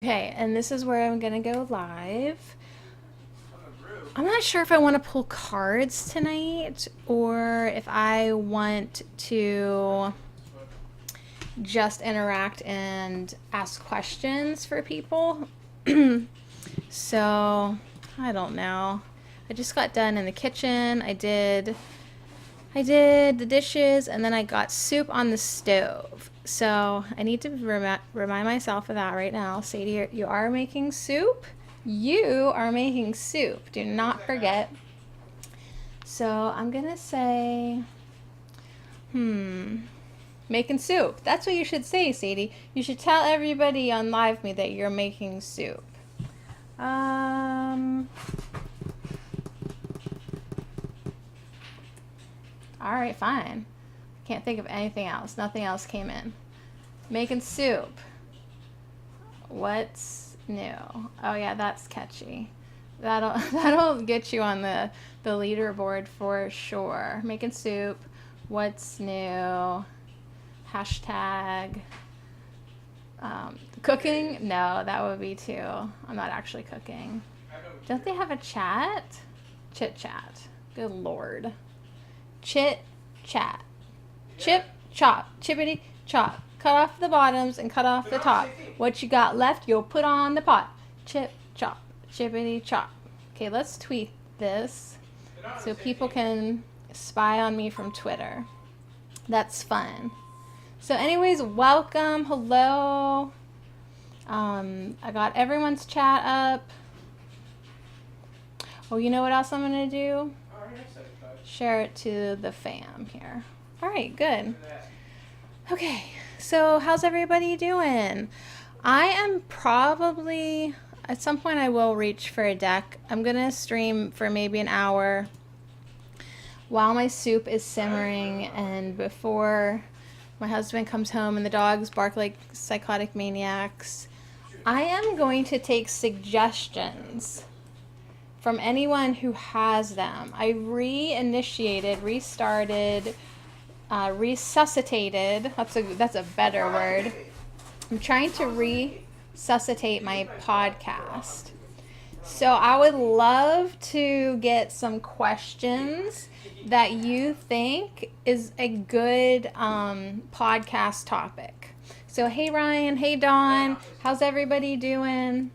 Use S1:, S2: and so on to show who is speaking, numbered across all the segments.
S1: Okay, and this is where I'm gonna go live. I'm not sure if I want to pull cards tonight or if I want to just interact and ask questions for people. So, I don't know. I just got done in the kitchen. I did the dishes and then I got soup on the stove. So I need to remind myself of that right now. Sadie, you are making soup. You are making soup. Do not forget. So I'm going to say, making soup. That's what you should say, Sadie. You should tell everybody on Live Me that you're making soup. All right, fine. Can't think of anything else. Nothing else came in. Making soup. What's new? Oh yeah, that's catchy. That'll get you on the leaderboard for sure. Making soup. What's new? Hashtag. Cooking? No, that would be too. I'm not actually cooking. Don't they have a chat? Chit chat. Good lord. Chit chat. Chip chop. Chippity chop. Cut off the bottoms and cut off the top. What you got left, you'll put on the pot. Chip chop. Chippity chop. Okay, let's tweet this so people can spy on me from Twitter. That's fun. So anyways, welcome. Hello. I got everyone's chat up. Oh, you know what else I'm going to do? Share it to the fam here. All right, good. Okay, so how's everybody doing? I am probably, at some point I will reach for a deck. I'm going to stream for maybe an hour while my soup is simmering and before my husband comes home and the dogs bark like psychotic maniacs. I am going to take suggestions from anyone who has them. I restarted, resuscitated. That's a better word. I'm trying to resuscitate my podcast. So I would love to get some questions that you think is a good podcast topic. So hey Ryan, hey Dawn, how's everybody doing?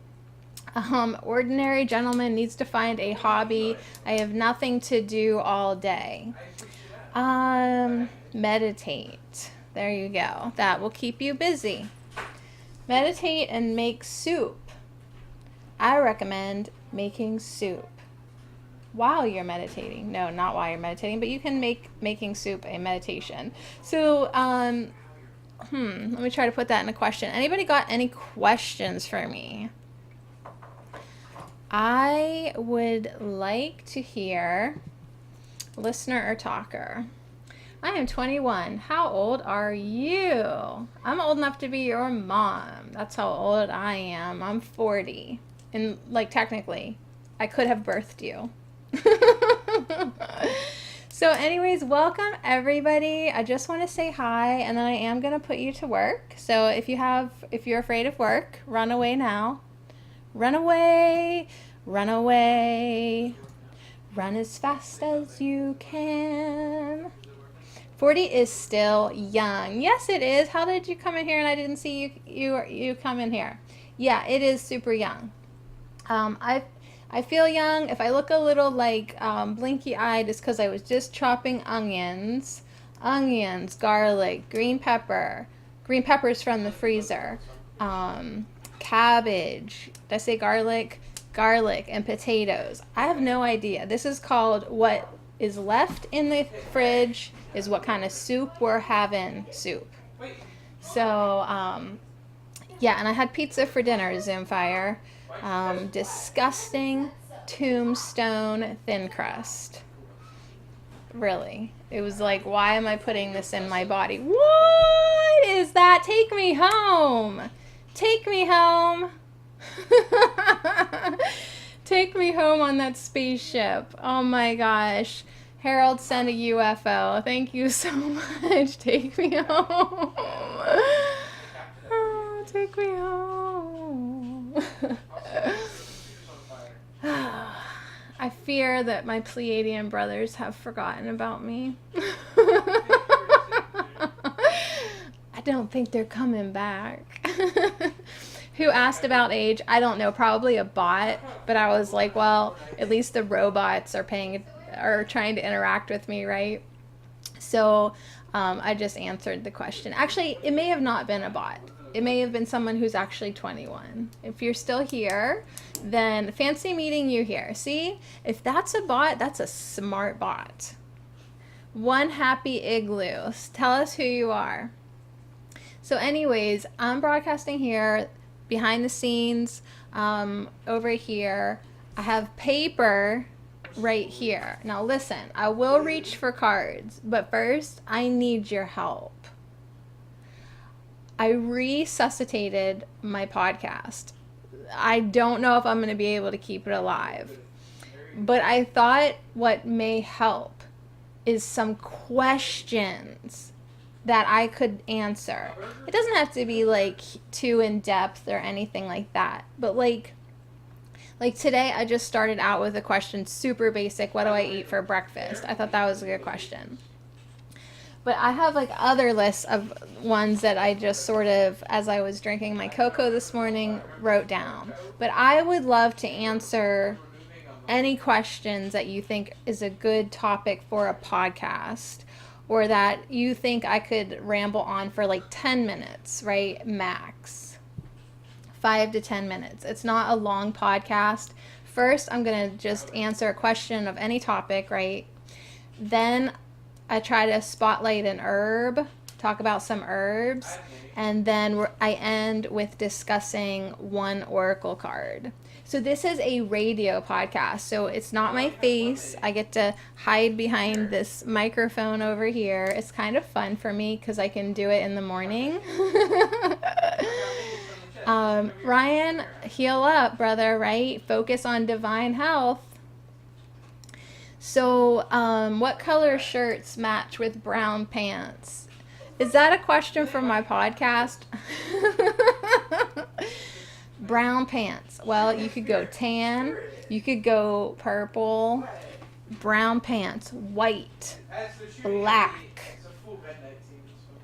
S1: Ordinary gentleman needs to find a hobby. I have nothing to do all day. Meditate. There you go. That will keep you busy. Meditate and make soup. I recommend making soup while you're meditating. No, not while you're meditating, but you can make making soup a meditation. So, let me try to put that in a question. Anybody got any questions for me? I would like to hear listener or talker. I am 21. How old are you? I'm old enough to be your mom. That's how old I am. I'm 40. And, like, technically, I could have birthed you. So, anyways, welcome, everybody. I just want to say hi, and then I am going to put you to work. So, if you're afraid of work, run away now. Run away. Run away. Run as fast as you can. 40 is still young. Yes, it is. How did you come in here and I didn't see you come in here? Yeah, it is super young. I feel young. If I look a little like blinky-eyed, it's because I was just chopping onions, garlic, green pepper. Green pepper's from the freezer. Cabbage. Did I say garlic? Garlic and potatoes. I have no idea. This is called what is left in the fridge is what kind of soup we're having soup. So, yeah, and I had pizza for dinner, Zoomfire. Disgusting tombstone thin crust. Really. It was like, why am I putting this in my body? What is that? Take me home. Take me home. Take me home on that spaceship. Oh my gosh. Harold sent a UFO. Thank you so much. Take me home. Oh, take me home. I fear that my Pleiadian brothers have forgotten about me. I don't think they're coming back. Who asked about age? I don't know, probably a bot, but I was like, well, at least the robots are trying to interact with me, right? So I just answered the question. Actually, it may have not been a bot. It may have been someone who's actually 21. If you're still here, then fancy meeting you here. See, if that's a bot, that's a smart bot. One happy igloo. Tell us who you are. So anyways, I'm broadcasting here behind the scenes over here. I have paper right here. Now listen, I will reach for cards, but first I need your help. I resuscitated my podcast. I don't know if I'm going to be able to keep it alive, but I thought what may help is some questions that I could answer. It doesn't have to be like too in depth or anything like that, but like today I just started out with a question, super basic. What do I eat for breakfast? I thought that was a good question. But I have like other lists of ones that I just sort of, as I was drinking my cocoa this morning, wrote down. But I would love to answer any questions that you think is a good topic for a podcast, or that you think I could ramble on for like 10 minutes, right? Max. 5 to 10 minutes. It's not a long podcast. First, I'm going to just answer a question of any topic, right? Then I try to spotlight an herb, talk about some herbs, and then I end with discussing one oracle card. So this is a radio podcast, so it's not my face. I get to hide behind this microphone over here. It's kind of fun for me because I can do it in the morning. Ryan, heal up, brother, right? Focus on divine health. So, what color shirts match with brown pants? Is that a question from my podcast? Brown pants. Well, you could go tan, you could go purple, brown pants, white, black,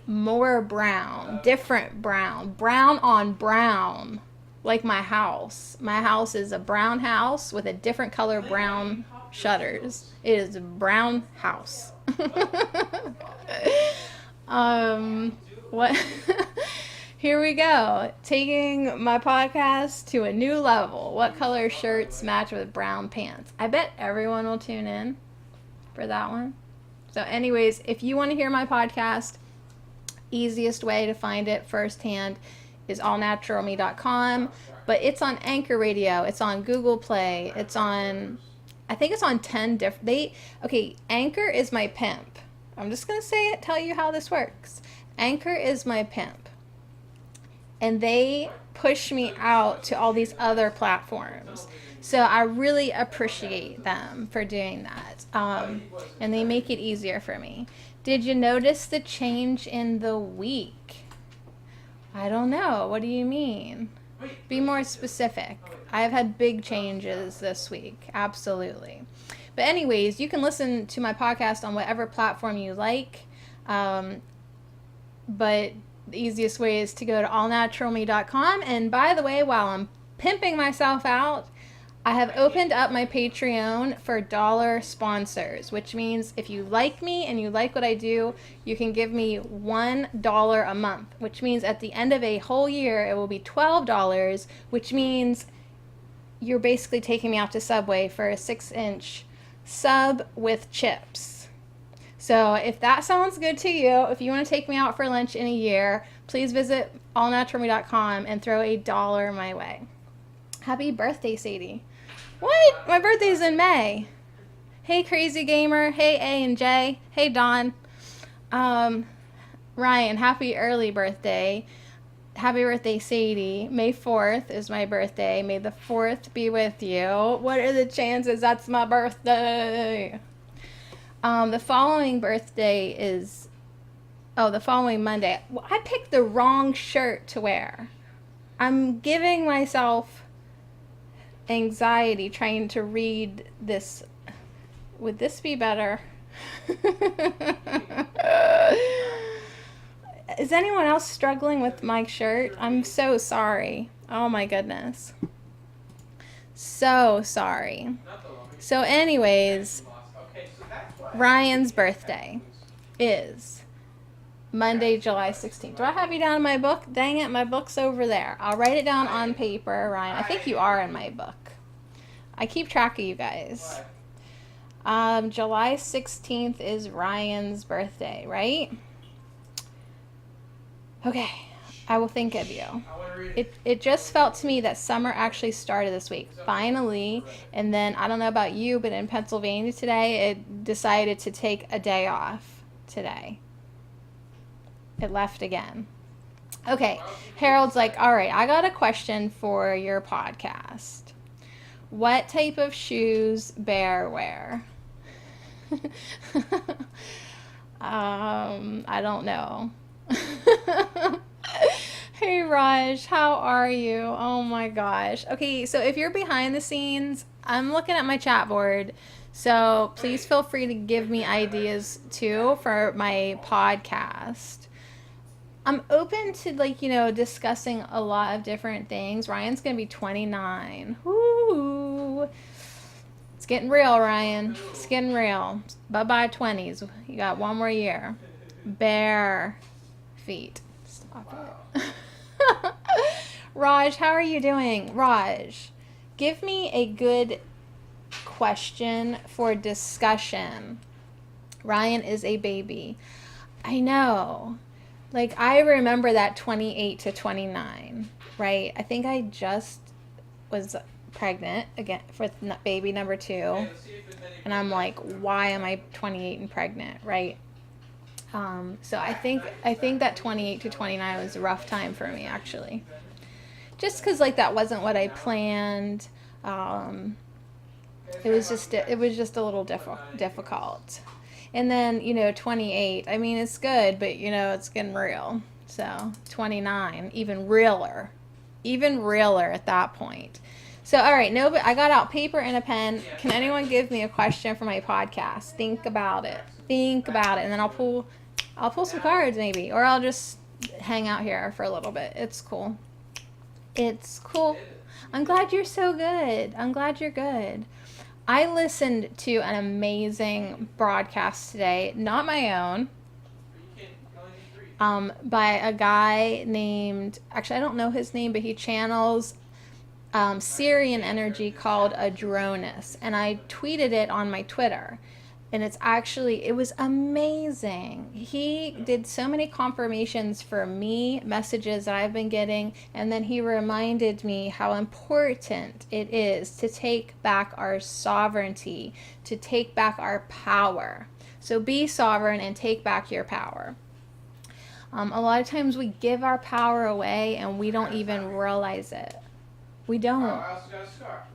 S1: more brown, different brown, brown on brown, like my house. My house is a brown house with a different color brown shutters. It is a brown house. What? Here we go. Taking my podcast to a new level. What color shirts match with brown pants? I bet everyone will tune in for that one. So anyways, if you want to hear my podcast, easiest way to find it firsthand is allnaturalme.com, but it's on Anchor Radio, it's on Google Play, it's on, I think it's on 10 different, Anchor is my pimp. I'm just going to say it, tell you how this works. Anchor is my pimp. And they push me out to all these other platforms. So I really appreciate them for doing that. And they make it easier for me. Did you notice the change in the week? I don't know. What do you mean? Be more specific. I've had big changes this week. Absolutely. But anyways, you can listen to my podcast on whatever platform you like. But the easiest way is to go to allnaturalme.com. And by the way, while I'm pimping myself out, I have opened up my Patreon for dollar sponsors, which means if you like me and you like what I do, you can give me $1 a month, which means at the end of a whole year, it will be $12, which means you're basically taking me out to Subway for a 6-inch sub with chips. So if that sounds good to you, if you want to take me out for lunch in a year, please visit allnaturalme.com and throw $1 my way. Happy birthday, Sadie. What? My birthday's in May. Hey, Crazy Gamer. Hey, A and J. Hey, Dawn. Ryan, happy early birthday. Happy birthday, Sadie. May 4th is my birthday. May the 4th be with you. What are the chances that's my birthday? The following birthday is, the following Monday. Well, I picked the wrong shirt to wear. I'm giving myself anxiety trying to read this. Would this be better? Is anyone else struggling with my shirt? I'm so sorry. Oh my goodness. So sorry. So anyways, Ryan's birthday is Monday, July 16th. Do I have you down in my book? Dang it, my book's over there. I'll write it down on paper, Ryan. I think you are in my book. I keep track of you guys. July 16th is Ryan's birthday, right? Okay, I will think of you. It just felt to me that summer actually started this week, finally. And then, I don't know about you, but in Pennsylvania today, it decided to take a day off today. It left again. Okay, Harold's like, all right, I got a question for your podcast. What type of shoes Bear wear? I don't know. Hey Raj, how are you? Oh my gosh. Okay, so if you're behind the scenes, I'm looking at my chat board. So please feel free to give me ideas too for my podcast. I'm open to discussing a lot of different things. Ryan's gonna be 29. Woo! It's getting real, Ryan. It's getting real. Bye-bye 20s. You got one more year. Bare feet. Stop it. Raj, how are you doing? Raj, give me a good question for discussion. Ryan is a baby. I know. I remember that 28 to 29, right? I think I just was pregnant again for baby number 2. And I'm like, why am I 28 and pregnant, right? So I think that 28 to 29 was a rough time for me, actually. Just because that wasn't what I planned. It was just a little difficult. And then 28. I mean, it's good, but it's getting real. So 29, even realer at that point. So all right, no, but I got out paper and a pen. Can anyone give me a question for my podcast? Think about it, and then I'll pull some cards maybe, or I'll just hang out here for a little bit. It's cool. I'm glad you're so good. I'm glad you're good. I listened to an amazing broadcast today, not my own, by a guy named, actually I don't know his name, but he channels Syrian energy called Adronis, and I tweeted it on my Twitter. And it was amazing. He did so many confirmations for me, messages that I've been getting. And then he reminded me how important it is to take back our sovereignty, to take back our power. So be sovereign and take back your power. A lot of times we give our power away and we don't even realize it. We don't.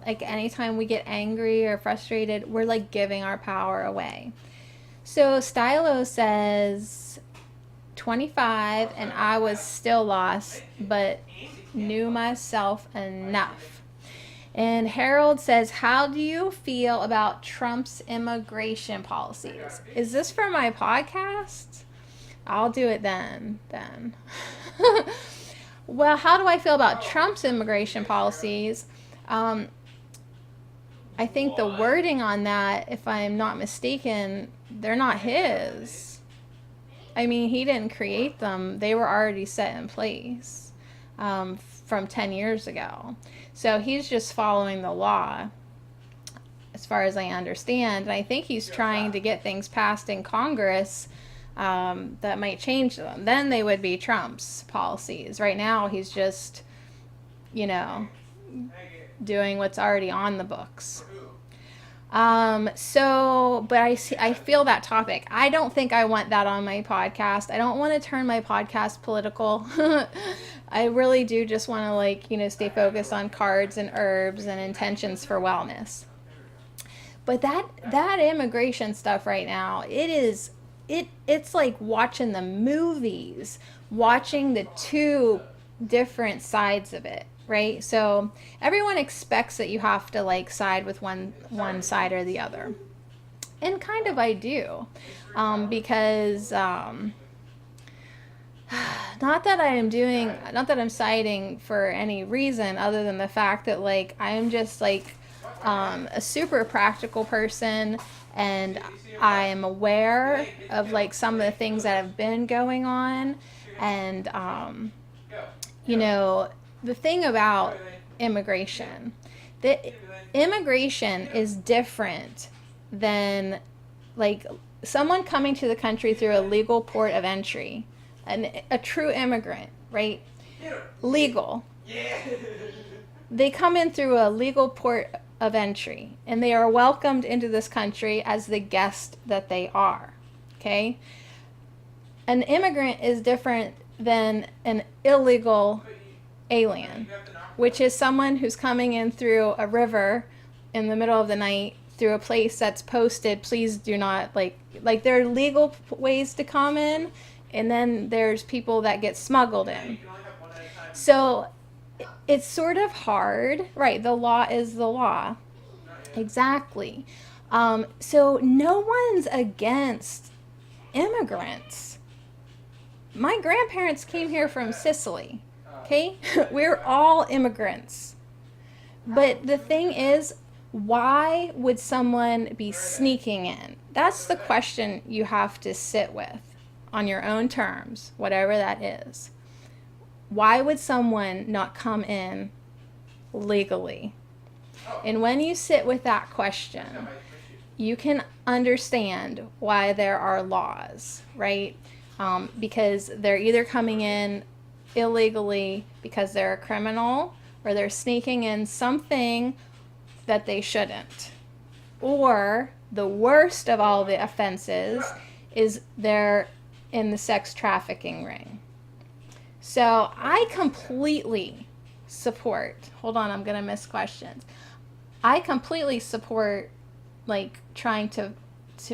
S1: Anytime we get angry or frustrated, we're giving our power away. So Stylo says 25 and I was still lost, but knew myself enough. And Harold says, how do you feel about Trump's immigration policies? Is this for my podcast? I'll do it then. Well, how do I feel about Trump's immigration policies? I think the wording on that, if I'm not mistaken, they're not his. I mean, he didn't create them. They were already set in place from 10 years ago. So he's just following the law, as far as I understand. And I think he's trying to get things passed in Congress that might change them. Then they would be Trump's policies. Right now, he's just, doing what's already on the books. But I feel that topic. I don't think I want that on my podcast. I don't want to turn my podcast political. I really do just want to stay focused on cards and herbs and intentions for wellness. But that immigration stuff right now, it's like watching the movies, watching the two different sides of it. right? So everyone expects that you have to like side with one side or the other, and kind of I do, because not that I'm siding for any reason other than the fact that like I'm just like a super practical person, and I am aware of like some of the things that have been going on, and you know, the thing about immigration, the immigration is different than like someone coming to the country through a legal port of entry, a true immigrant, right? Legal. They come in through a legal port of entry, and they are welcomed into this country as the guest that they are. Okay? An immigrant is different than an illegal alien, which is someone who's coming in through a river in the middle of the night through a place that's posted, please do not, like there are legal ways to come in, and then there's people that get smuggled in. So it's sort of hard, right? The law is the law. Exactly. So no one's against immigrants. My grandparents came here from Sicily. Okay? We're all immigrants. But the thing is, why would someone be sneaking in? That's the question you have to sit with on your own terms, whatever that is. Why would someone not come in legally? And when you sit with that question, you can understand why there are laws, right? Because they're either coming in illegally because they're a criminal, or they're sneaking in something that they shouldn't. Or the worst of all the offenses is they're in the sex trafficking ring. So I completely support, hold on, I'm going to miss questions. I completely support like trying to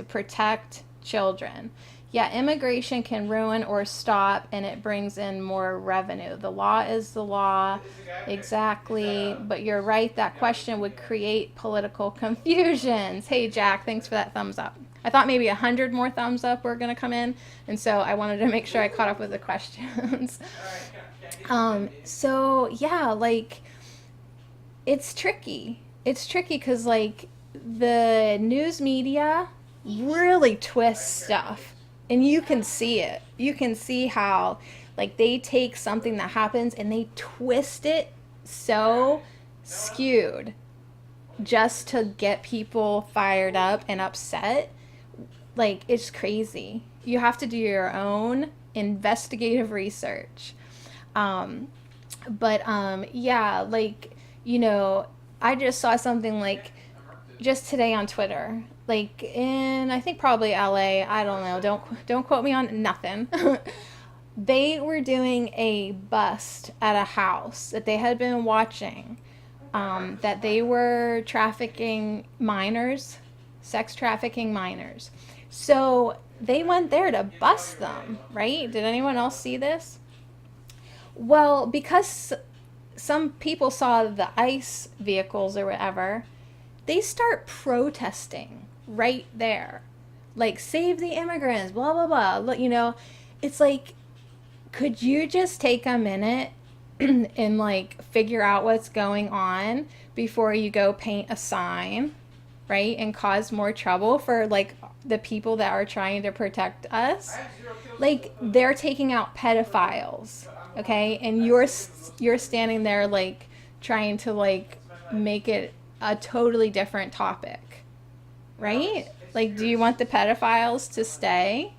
S1: protect children. Yeah, immigration can ruin or stop, and it brings in more revenue. The law is the law, exactly. But you're right, that question would create political confusions. Hey, Jack, thanks for that thumbs up. I thought maybe 100 more thumbs up were going to come in, and so I wanted to make sure I caught up with the questions. So, yeah, like, it's tricky. It's tricky because, like, the news media really twists stuff. And you can see it. You can see how, like, they take something that happens and they twist it so skewed just to get people fired up and upset. Like, it's crazy. You have to do your own investigative research. Yeah, like, you know, I just saw something like just today on Twitter. Like in, I think probably LA, I don't know, don't quote me on nothing. They were doing a bust at a house that they had been watching, that they were trafficking minors, sex trafficking minors. So they went there to bust them, right? Did anyone else see this? Well, because some people saw the ICE vehicles or whatever, they start protesting right there, like, save the immigrants, blah blah blah. Look, you know, it's like, could you just take a minute and like figure out what's going on before you go paint a sign, right, and cause more trouble for like the people that are trying to protect us? Like, they're taking out pedophiles, okay, and you're standing there like trying to like make it a totally different topic. Right? Like, do you want the pedophiles to stay?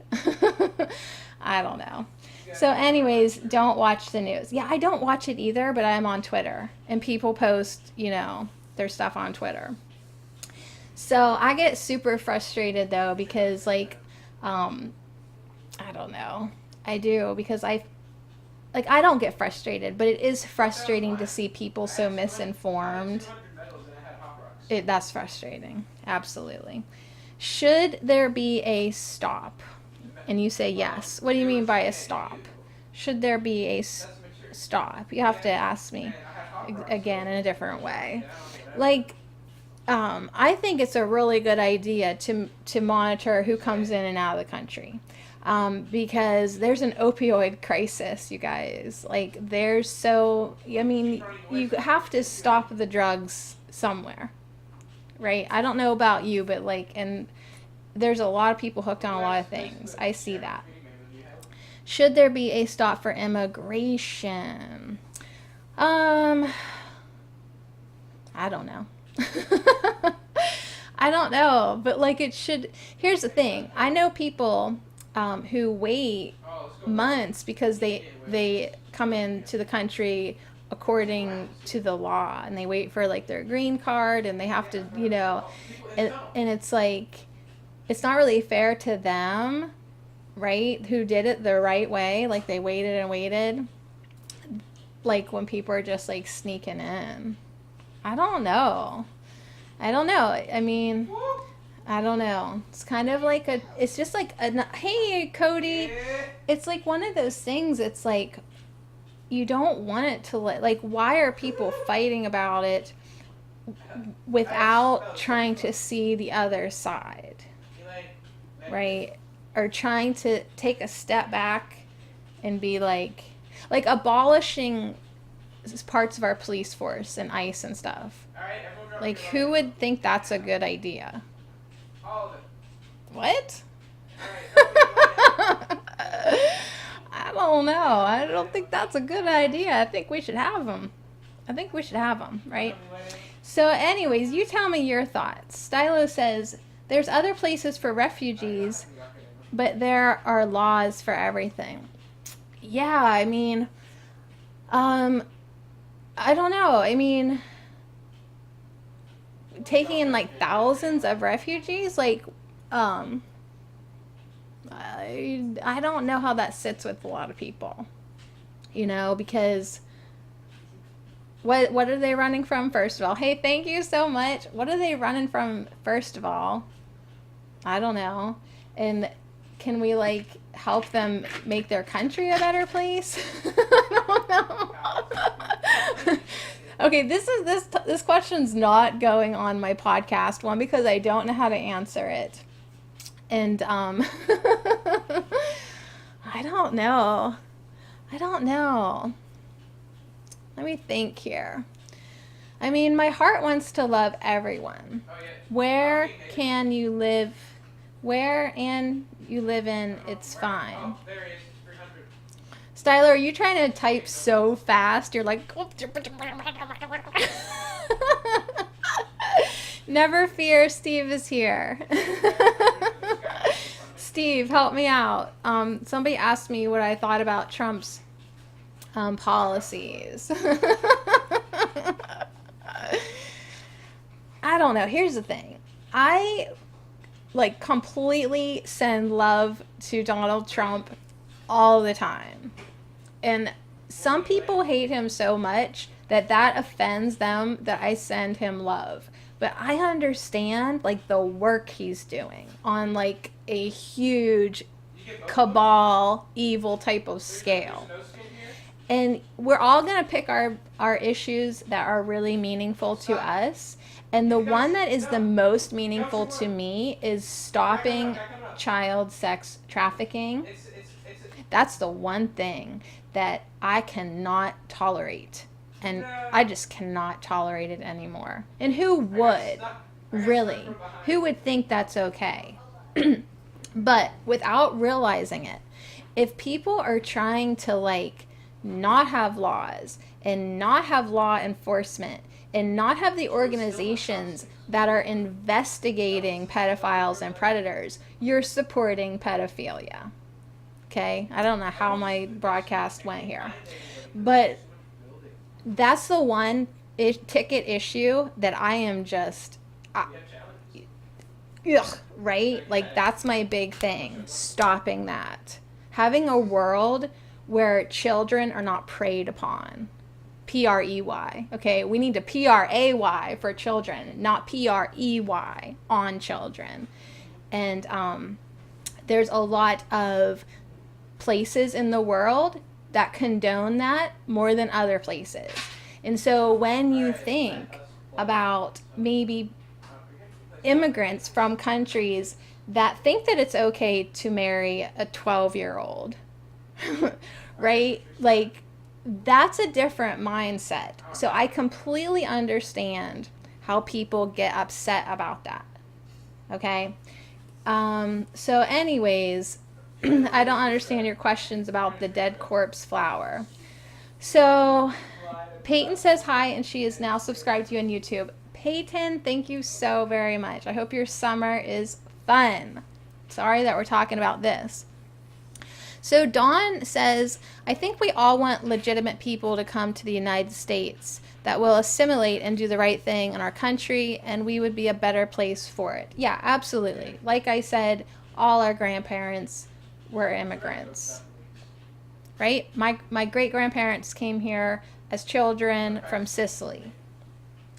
S1: I don't know. So anyways, don't watch the news. Yeah, I don't watch it either, but I'm on Twitter. And people post, you know, their stuff on Twitter. So I get super frustrated, though, because, like, I don't know. I do, because I don't get frustrated, but it is frustrating to see people so misinformed. That's frustrating. Absolutely. Should there be a stop? And you say yes. What do you mean by a stop? Should there be a stop? You have to ask me. again in a different way. Like, I think it's a really good idea to monitor who comes in and out of the country. Because there's an opioid crisis, you guys. Like, I mean, you have to stop the drugs somewhere, right? I don't know about you, but like, and there's a lot of people hooked on a lot of things. I see that. Should there be a stop for immigration? I don't know. I don't know, but like it should. Here's the thing. I know people who wait months because they come into the country according to the law, and they wait for like their green card, and they have to, and it's like, it's not really fair to them, right? Who did it the right way, like they waited and waited, like when people are just like sneaking in. I don't know. I mean, I don't know. It's kind of like it's just like hey, Cody. It's like one of those things. It's like, you don't want it to like, why are people fighting about it without trying to see the other side, right? Or trying to take a step back and be like abolishing parts of our police force and ICE and stuff. Like, who would think that's a good idea? What? I don't know. I don't think that's a good idea. I think we should have them. Right? So anyways, you tell me your thoughts. Stylo says, there's other places for refugees, but there are laws for everything. Yeah, I mean, I don't know. I mean, taking in like thousands of refugees, like, I don't know how that sits with a lot of people, because what are they running from, first of all? Hey, thank you so much. What are they running from, first of all? I don't know. And can we like help them make their country a better place? I don't know. Okay, this question's not going on my podcast, one, because I don't know how to answer it. And I don't know. Let me think here. I mean, my heart wants to love everyone. Where you live in, it's fine. Styler, are you trying to type so fast? You're like... Never fear, Steve is here. Steve, help me out. Somebody asked me what I thought about Trump's policies. I don't know. Here's the thing. I like completely send love to Donald Trump all the time. And some people hate him so much that offends them that I send him love. But I understand like the work he's doing on like a huge cabal evil type of scale. And we're all going to pick our issues that are really meaningful to us. And the one that is the most meaningful to me is stopping child sex trafficking. That's the one thing that I cannot tolerate. And I just cannot tolerate it anymore. And who would? Really? Who would think that's okay? But without realizing it, if people are trying to like not have laws and not have law enforcement and not have the organizations that are investigating pedophiles and predators, you're supporting pedophilia. Okay? I don't know how my broadcast went here. But that's the one ticket issue that I am just... right? Like, that's my big thing. Stopping that. Having a world where children are not preyed upon. P-R-E-Y. Okay, we need to P-R-A-Y for children, not P-R-E-Y on children. And there's a lot of places in the world that condone that more than other places. And so when you think about maybe immigrants from countries that think that it's okay to marry a 12-year-old, right? Like, that's a different mindset. So I completely understand how people get upset about that. Okay? So, anyways, I don't understand your questions about the dead corpse flower. So, Peyton says hi, and she is now subscribed to you on YouTube. Peyton, thank you so very much. I hope your summer is fun. Sorry that we're talking about this. So Dawn says, I think we all want legitimate people to come to the United States that will assimilate and do the right thing in our country, and we would be a better place for it. Yeah, absolutely. Like I said, all our grandparents were immigrants, right? My great-grandparents came here as children from Sicily.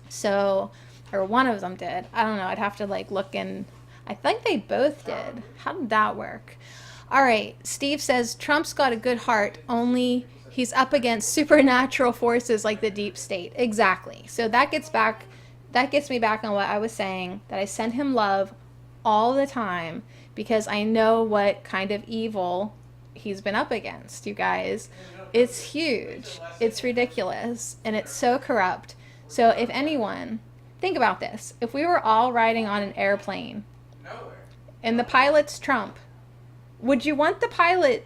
S1: So, or one of them did. I don't know. I'd have to like look in. I think they both did. How did that work? All right. Steve says Trump's got a good heart, only he's up against supernatural forces like the deep state. Exactly. So that gets me back on what I was saying, that I send him love all the time because I know what kind of evil he's been up against, you guys. It's huge. It's ridiculous. And it's so corrupt. So if anyone, think about this. If we were all riding on an airplane and the pilot's Trump, would you want the pilot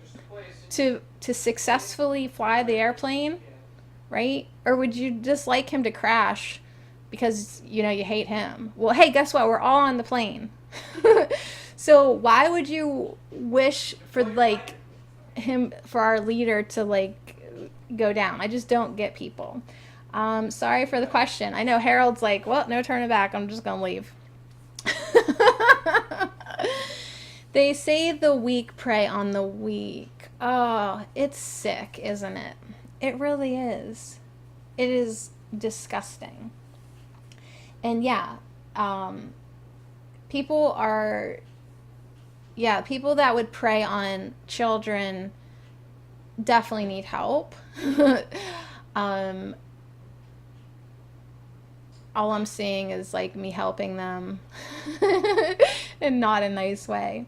S1: to successfully fly the airplane, right? Or would you just like him to crash because, you know, you hate him? Well, hey, guess what? We're all on the plane. So why would you wish for like him, for our leader to like go down? I just don't get people. Sorry for the question. I know Harold's like, well, no turning back. I'm just going to leave. They say the weak prey on the weak. Oh, it's sick, isn't it? It really is. It is disgusting. And yeah, people that would prey on children definitely need help. All I'm seeing is like me helping them in not a nice way.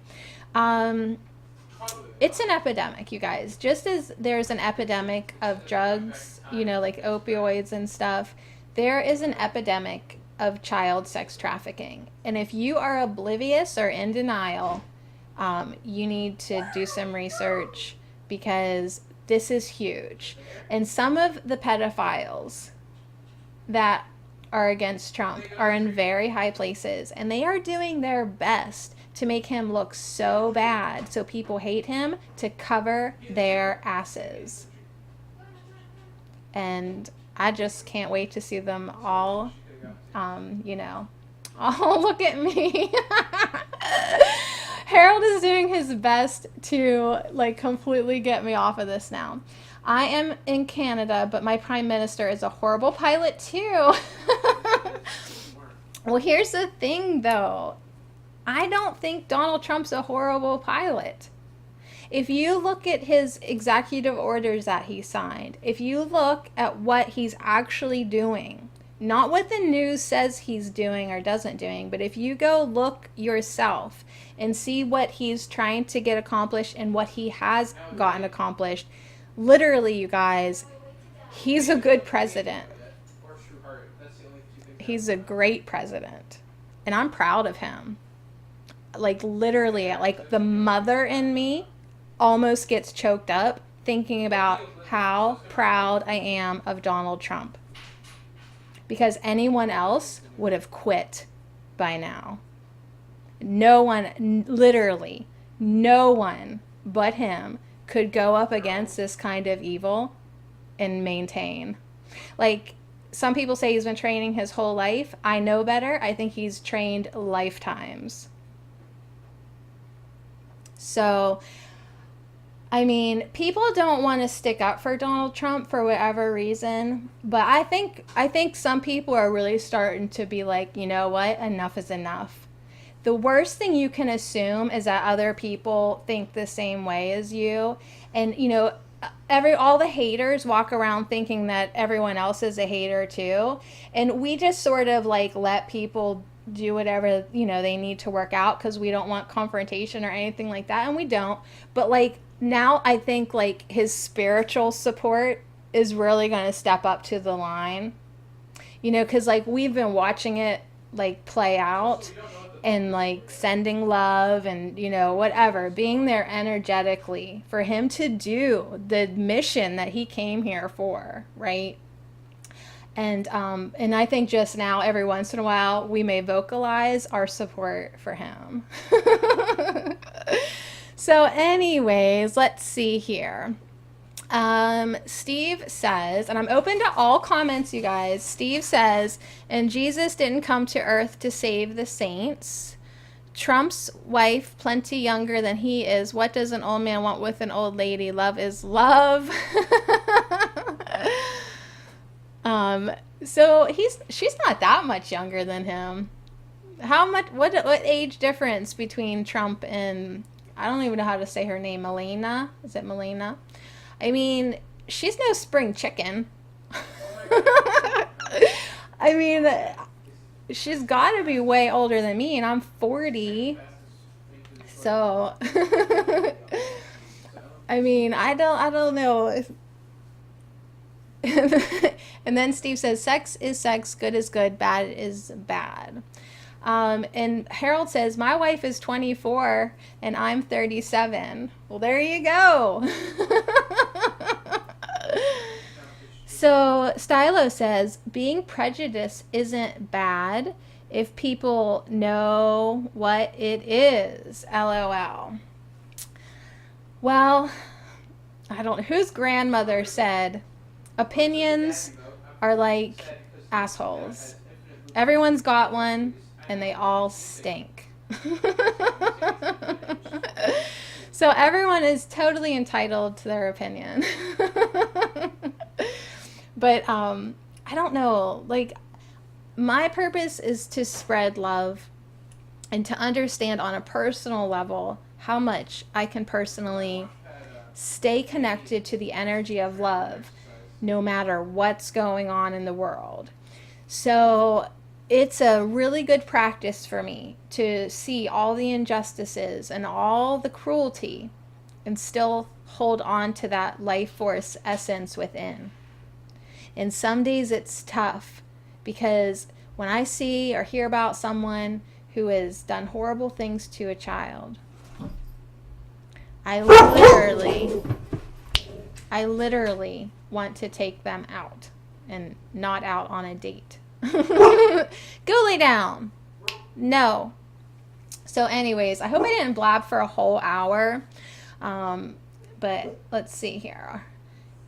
S1: It's an epidemic, you guys. Just as there's an epidemic of drugs, you know, like opioids and stuff, there is an epidemic of child sex trafficking. And if you are oblivious or in denial, you need to do some research because this is huge. And some of the pedophiles that are against Trump are in very high places, and they are doing their best to make him look so bad so people hate him to cover their asses. And I just can't wait to see them all, you know, all look at me. Harold is doing his best to like completely get me off of this now. I am in Canada, but my prime minister is a horrible pilot too. Well, here's the thing though. I don't think Donald Trump's a horrible pilot. If you look at his executive orders that he signed, if you look at what he's actually doing, not what the news says he's doing or doesn't doing, but if you go look yourself and see what he's trying to get accomplished and what he has gotten accomplished, literally, you guys, he's a good president. He's a great president. And I'm proud of him. Like, literally, like, the mother in me almost gets choked up thinking about how proud I am of Donald Trump. Because anyone else would have quit by now. No one, literally, no one but him could go up against this kind of evil and maintain. Like, some people say he's been training his whole life. I know better. I think he's trained lifetimes. So, I mean, people don't want to stick up for Donald Trump for whatever reason, but I think some people are really starting to be like, you know what, enough is enough. The worst thing you can assume is that other people think the same way as you. And, you know, all the haters walk around thinking that everyone else is a hater too, and we just sort of like let people do whatever they need to work out because we don't want confrontation or anything like that, and we don't. But like now I think like his spiritual support is really going to step up to the line, because like we've been watching it like play out, and like sending love and whatever, being there energetically for him to do the mission that he came here for, right? And I think just now, every once in a while, we may vocalize our support for him. So anyways, let's see here. Steve says, and I'm open to all comments, you guys. Steve says, and Jesus didn't come to earth to save the saints. Trump's wife, plenty younger than he is. What does an old man want with an old lady? Love is love. So she's not that much younger than him. How much? What age difference between Trump and, I don't even know how to say her name, Melania? Is it Melania? I mean, she's no spring chicken. I mean, she's got to be way older than me, and I'm 40. So, I mean, I don't know if. And then Steve says, sex is sex, good is good, bad is bad. And Harold says, my wife is 24 and I'm 37. Well, there you go. So Stylo says, being prejudiced isn't bad if people know what it is. LOL. Well, I don't know whose grandmother said opinions are like assholes. Everyone's got one and they all stink. So everyone is totally entitled to their opinion. But I don't know, like, my purpose is to spread love and to understand on a personal level how much I can personally stay connected to the energy of love no matter what's going on in the world. So it's a really good practice for me to see all the injustices and all the cruelty and still hold on to that life force essence within. And some days it's tough because when I see or hear about someone who has done horrible things to a child, I literally want to take them out and not out on a date. Go lay down. No. So anyways, I hope I didn't blab for a whole hour. But let's see here.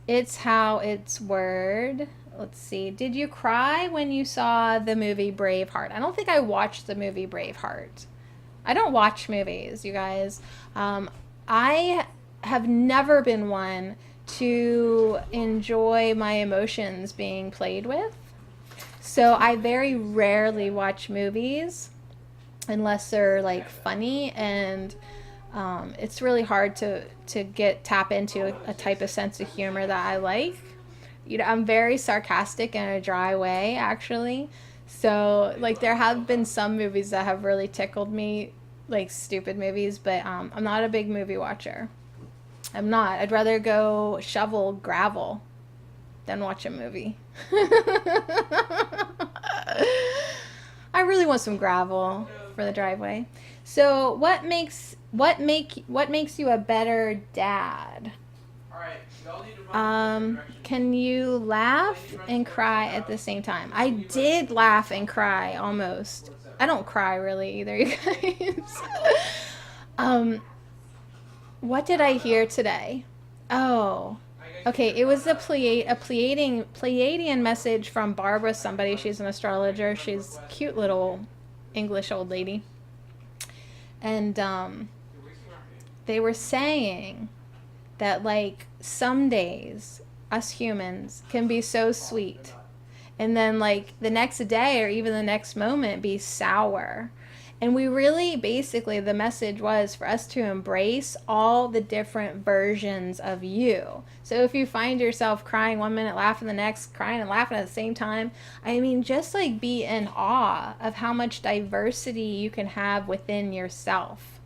S1: It's how it's word. Let's see. Did you cry when you saw the movie Braveheart? I don't think I watched the movie Braveheart. I don't watch movies, you guys. I have never been one to enjoy my emotions being played with. So I very rarely watch movies unless they're like funny, and it's really hard to tap into a type of sense of humor that I like. I'm very sarcastic in a dry way, actually. So like there have been some movies that have really tickled me, like stupid movies, but I'm not a big movie watcher. I'm not. I'd rather go shovel gravel than watch a movie. I really want some gravel for the driveway. So what makes you a better dad? Can you laugh and cry at the same time? I did laugh and cry almost. I don't cry really either, you guys. What did I hear today? Oh, okay. It was a Pleiadian message from Barbara somebody. She's an astrologer. She's a cute little English old lady. And they were saying that like some days us humans can be so sweet, and then like the next day or even the next moment be sour. And we really, basically, the message was for us to embrace all the different versions of you. So if you find yourself crying one minute, laughing the next, crying and laughing at the same time, I mean, just like be in awe of how much diversity you can have within yourself.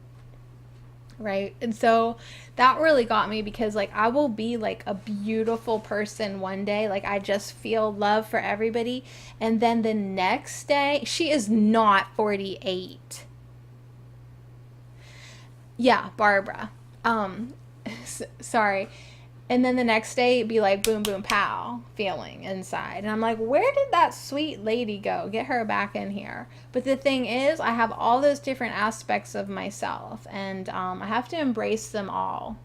S1: Right? And so that really got me, because like I will be like a beautiful person one day, like I just feel love for everybody, and then the next day she is not 48. Yeah, Barbara. Sorry. And then the next day it'd be like boom boom pow feeling inside, and I'm like, where did that sweet lady go? Get her back in here. But the thing is, I have all those different aspects of myself, and I have to embrace them all.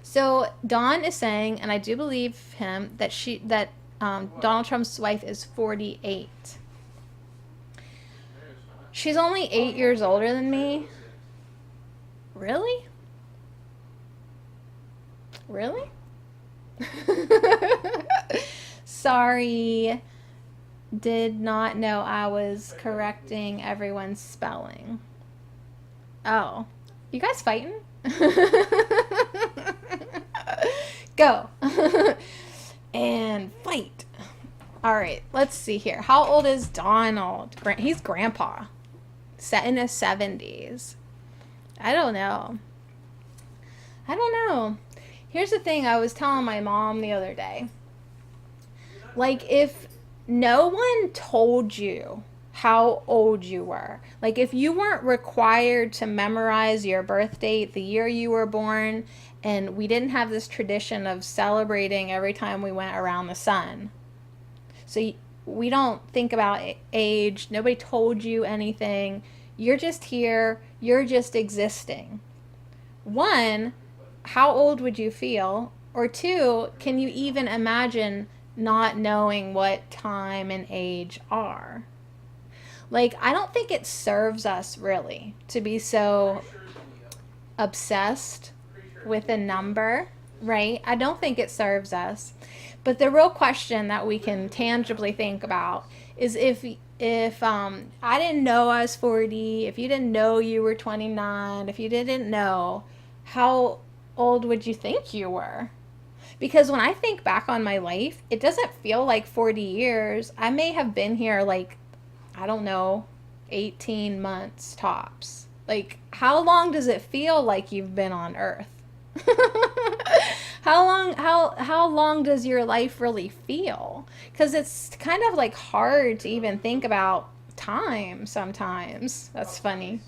S1: So Dawn is saying, and I do believe him, that Donald Trump's wife is 48. She's only 8 years older than me. Really? Really? Sorry. Did not know I was correcting everyone's spelling. Oh. You guys fighting? Go. And fight. All right, let's see here. How old is Donald? He's grandpa. Set in his 70s. I don't know. Here's the thing I was telling my mom the other day. Like, if no one told you how old you were, like if you weren't required to memorize your birth date, the year you were born, and we didn't have this tradition of celebrating every time we went around the sun. So we don't think about age. Nobody told you anything. You're just here. You're just existing. One, how old would you feel? Or two, can you even imagine not knowing what time and age are? Like, I don't think it serves us really to be so obsessed with a number, right? I don't think it serves us. But the real question that we can tangibly think about is if I didn't know I was 40, if you didn't know you were 29, if you didn't know, how old would you think you were? Because when I think back on my life, it doesn't feel like 40 years. I may have been here like, I don't know, 18 months tops. Like, how long does it feel like you've been on Earth? How long does your life really feel? Because it's kind of like hard to even think about time sometimes. That's funny.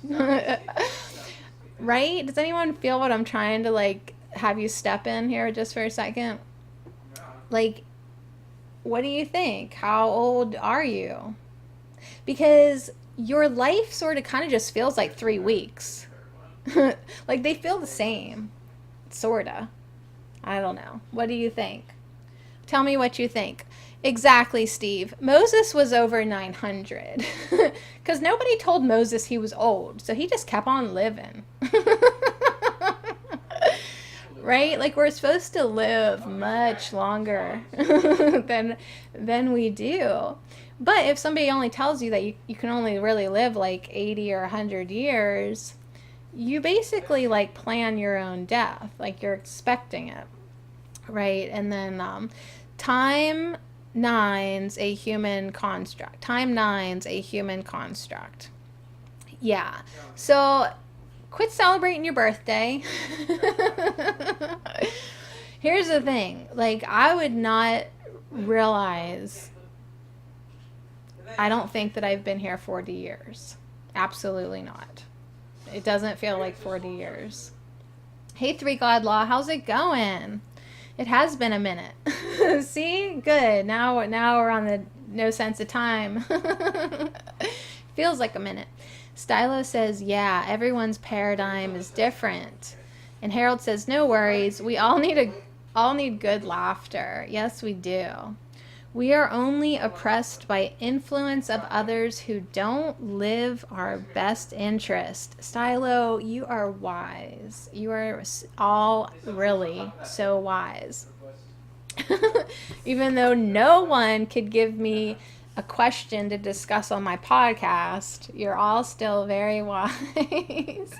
S1: Right? Does anyone feel what I'm trying to like have you step in here just for a second? Like, what do you think? How old are you? Because your life sort of kind of just feels like 3 weeks. Like, they feel the same. Sorta. I don't know. What do you think? Tell me what you think. Exactly, Steve. Moses was over 900. Because nobody told Moses he was old. So he just kept on living. Right? Like, we're supposed to live much longer than we do. But if somebody only tells you that you can only really live like 80 or 100 years, you basically like plan your own death. Like, you're expecting it. Right? And then time nine's a human construct. Time nine's a human construct. Yeah. So quit celebrating your birthday. Here's the thing. Like, I would not realize, I don't think that I've been here 40 years. Absolutely not. It doesn't feel like 40 years. Hey, Three God Law, how's it going? It has been a minute. See? Good. Now we're on the no sense of time. Feels like a minute. Stylo says, yeah, everyone's paradigm is different. And Harold says, no worries. We all need good laughter. Yes, we do. We are only oppressed by influence of others who don't live our best interest. Stylo, you are wise. You are all really so wise. Even though no one could give me a question to discuss on my podcast. You're all still very wise.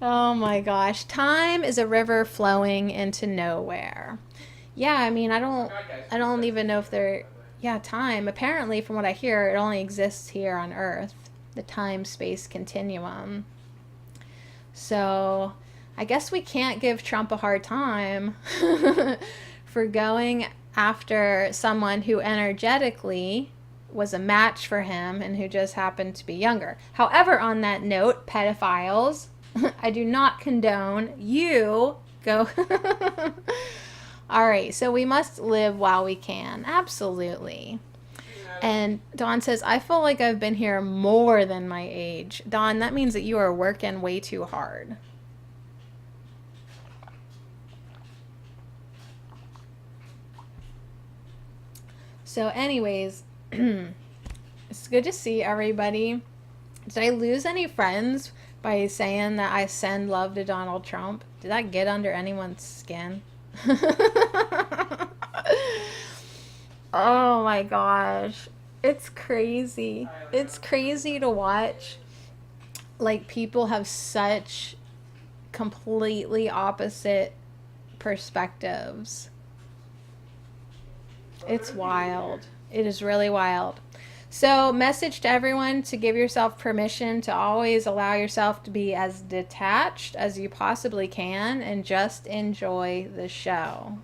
S1: Oh my gosh. Time is a river flowing into nowhere. Yeah, I mean, I don't even know if they're, yeah, time. Apparently, from what I hear, it only exists here on Earth, the time-space continuum. So, I guess we can't give Trump a hard time for going after someone who energetically was a match for him and who just happened to be younger. However, on that note, pedophiles, I do not condone you go. All right, so we must live while we can. Absolutely. And Dawn says, I feel like I've been here more than my age. Dawn, that means that you are working way too hard. So anyways, it's good to see everybody. Did I lose any friends by saying that I send love to Donald Trump? Did that get under anyone's skin? Oh my gosh. It's crazy. It's crazy to watch. Like, people have such completely opposite perspectives. It's wild. It is really wild. So, message to everyone to give yourself permission to always allow yourself to be as detached as you possibly can and just enjoy the show.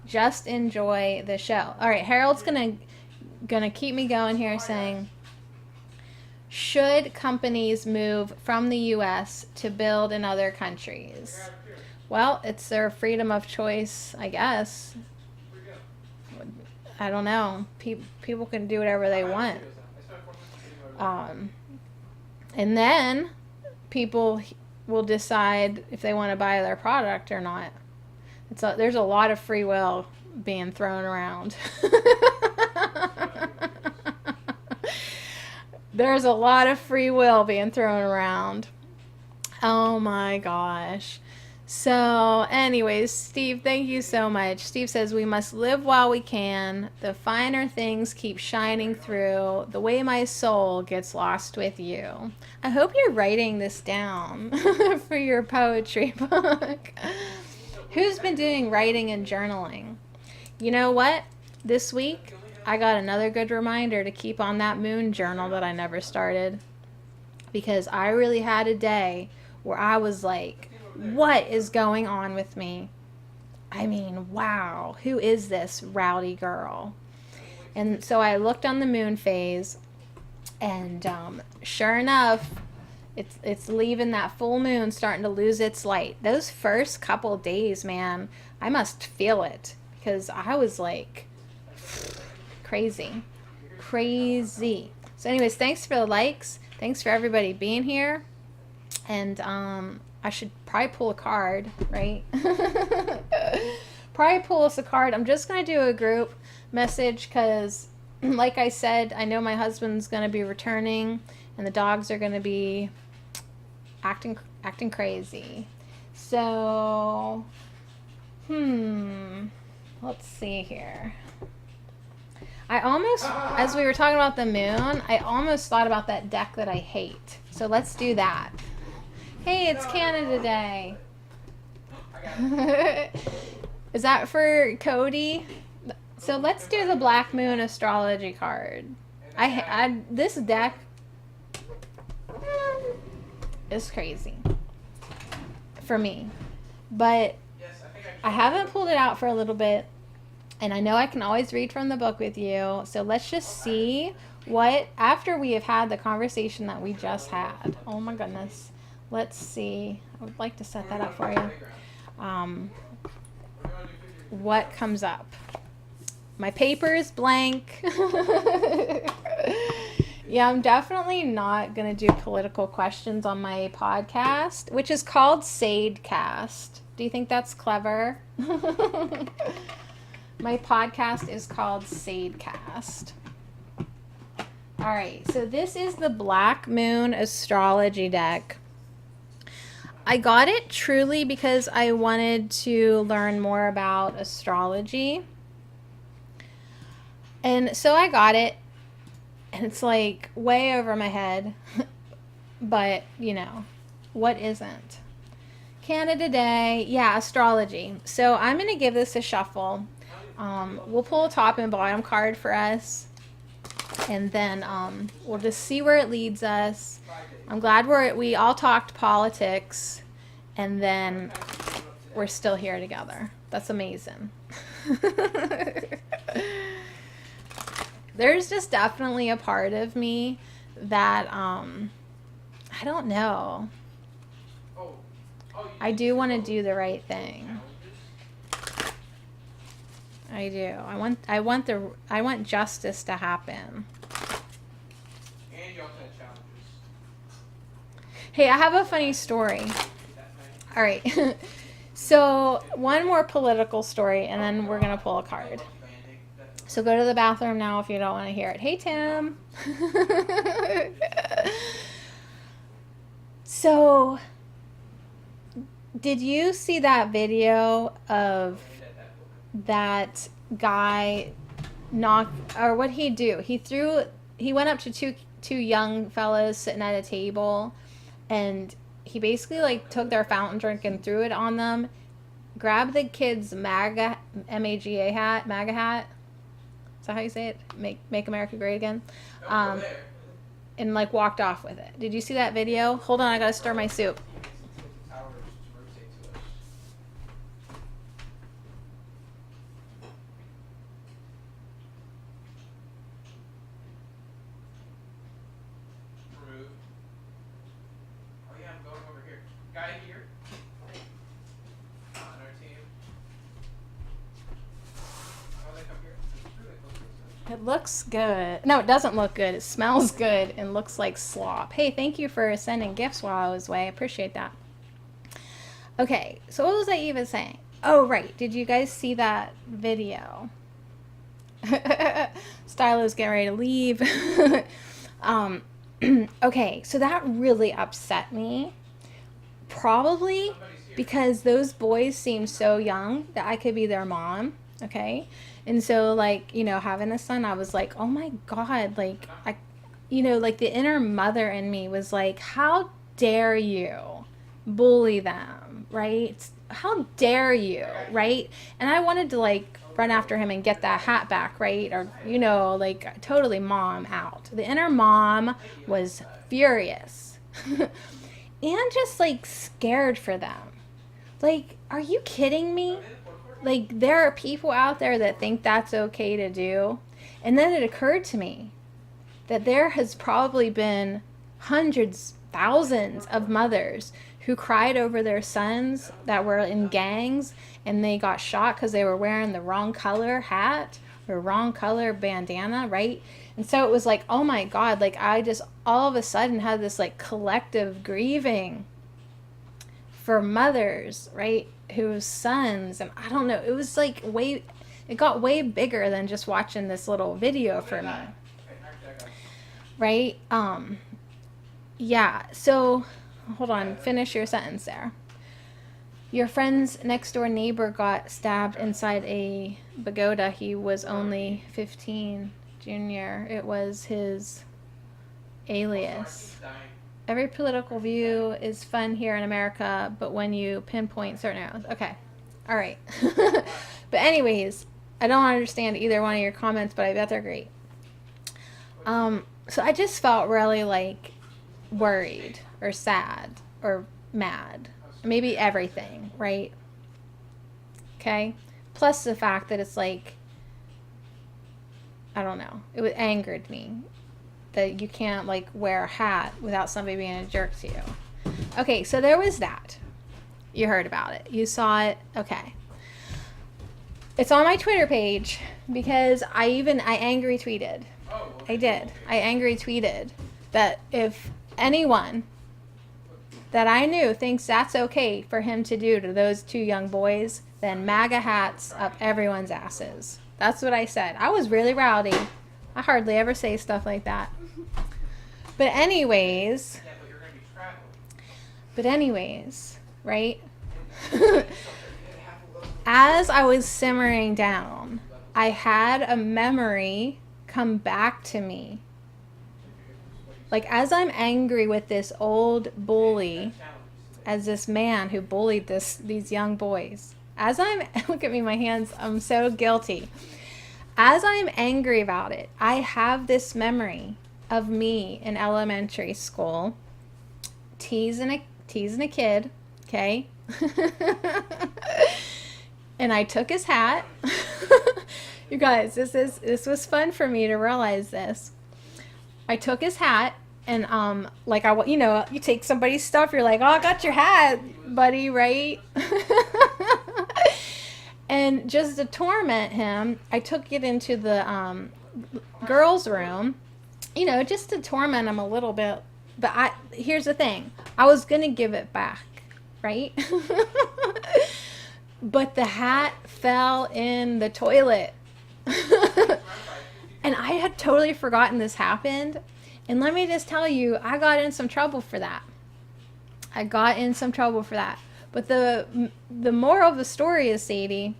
S1: Just enjoy the show. All right, Harold's gonna keep me going here saying, should companies move from the U.S. to build in other countries? Well, it's their freedom of choice, I guess. I don't know. People can do whatever they want. And then people will decide if they want to buy their product or not. There's a lot of free will being thrown around. There's a lot of free will being thrown around. Oh my gosh. So, anyways, Steve, thank you so much. Steve says, we must live while we can. The finer things keep shining through. The way my soul gets lost with you. I hope you're writing this down for your poetry book. Who's been doing writing and journaling? You know what? This week, I got another good reminder to keep on that moon journal that I never started. Because I really had a day where I was like, what is going on with me? I mean, wow, who is this rowdy girl? And so I looked on the moon phase, and sure enough, it's leaving that full moon, starting to lose its light. Those first couple days, man, I must feel it, because I was like crazy. So anyways, thanks for the likes. Thanks for everybody being here. And I should probably pull a card, right? Probably pull us a card. I'm just going to do a group message because, like I said, I know my husband's going to be returning and the dogs are going to be acting crazy. So, let's see here. I almost, as we were talking about the moon, I almost thought about that deck that I hate. So let's do that. Hey, it's Canada Day. Is that for Cody? So let's do the Black Moon astrology card. This deck is crazy for me, but I haven't pulled it out for a little bit, and I know I can always read from the book with you. So let's just see what, after we have had the conversation that we just had. Oh my goodness. Let's see. I would like to set that up for you. What comes up? My paper is blank. Yeah, I'm definitely not going to do political questions on my podcast, which is called Sadecast. Do you think that's clever? My podcast is called Sadecast. All right, so this is the Black Moon astrology deck. I got it truly because I wanted to learn more about astrology. And so I got it, and it's like way over my head. But, you know, what isn't? Canada Day. Yeah, astrology. So I'm going to give this a shuffle. We'll pull a top and bottom card for us. And then we'll just see where it leads us. I'm glad we all talked politics. And then we're still here together. That's amazing. There's just definitely a part of me that I don't know. I do want to do the right thing. I do. I want justice to happen. Hey, I have a funny story. All right. So, one more political story, and then we're going to pull a card. So, go to the bathroom now if you don't want to hear it. Hey, Tim. So, did you see that video of that guy what he do? He went up to two young fellas sitting at a table, and he basically like took their fountain drink and threw it on them, grabbed the kid's MAGA hat. Is that how you say it? Make America Great Again. And like walked off with it. Did you see that video? Hold on, I gotta stir my soup. It looks good. No, it doesn't look good. It smells good and looks like slop. Hey, thank you for sending gifts while I was away. I appreciate that. Okay, so what was I even saying? Oh, right. Did you guys see that video? Stylo's getting ready to leave. Okay, so that really upset me. Probably because those boys seem so young that I could be their mom. Okay. And so, like, you know, having a son, I was like, oh my God, like, like the inner mother in me was like, how dare you bully them, right? How dare you, right? And I wanted to, like, run after him and get that hat back, right? Or, like, totally mom out. The inner mom was furious and just, like, scared for them. Like, are you kidding me? Like, there are people out there that think that's okay to do. And then it occurred to me that there has probably been hundreds, thousands of mothers who cried over their sons that were in gangs and they got shot because they were wearing the wrong color hat or wrong color bandana, right? And so it was like, oh my God, like I just all of a sudden had this like collective grieving for mothers, right? Whose sons, and I don't know, it was like it got way bigger than just watching this little video for me, right? Yeah, so hold on, finish your sentence there. Your friend's next door neighbor got stabbed inside a pagoda. He was only 15, Junior. It was his alias. Every political view is fun here in America, but when you pinpoint certain areas. Okay. All right. But anyways, I don't understand either one of your comments, but I bet they're great. So I just felt really like worried or sad or mad. Maybe everything, right? Okay. Plus the fact that it's like, I don't know. It angered me that you can't like wear a hat without somebody being a jerk to you. Okay, so there was that. You heard about it. You saw it. Okay. It's on my Twitter page because I angry tweeted. I did. I angry tweeted that if anyone that I knew thinks that's okay for him to do to those two young boys, then MAGA hats up everyone's asses. That's what I said. I was really rowdy. I hardly ever say stuff like that. But anyways, right? As I was simmering down, I had a memory come back to me. Like, as I'm angry with this old bully, as this man who bullied these young boys, as I'm, look at me, my hands, I'm so guilty. As I'm angry about it, I have this memory of me in elementary school teasing a kid, okay? And I took his hat. You guys, this was fun for me to realize this. I took his hat and like you take somebody's stuff, you're like, "Oh, I got your hat, buddy," right? And just to torment him, I took it into the girls' room, just to torment him a little bit. But here's the thing. I was going to give it back, right? But the hat fell in the toilet. And I had totally forgotten this happened. And let me just tell you, I got in some trouble for that. But the moral of the story is, Sadie,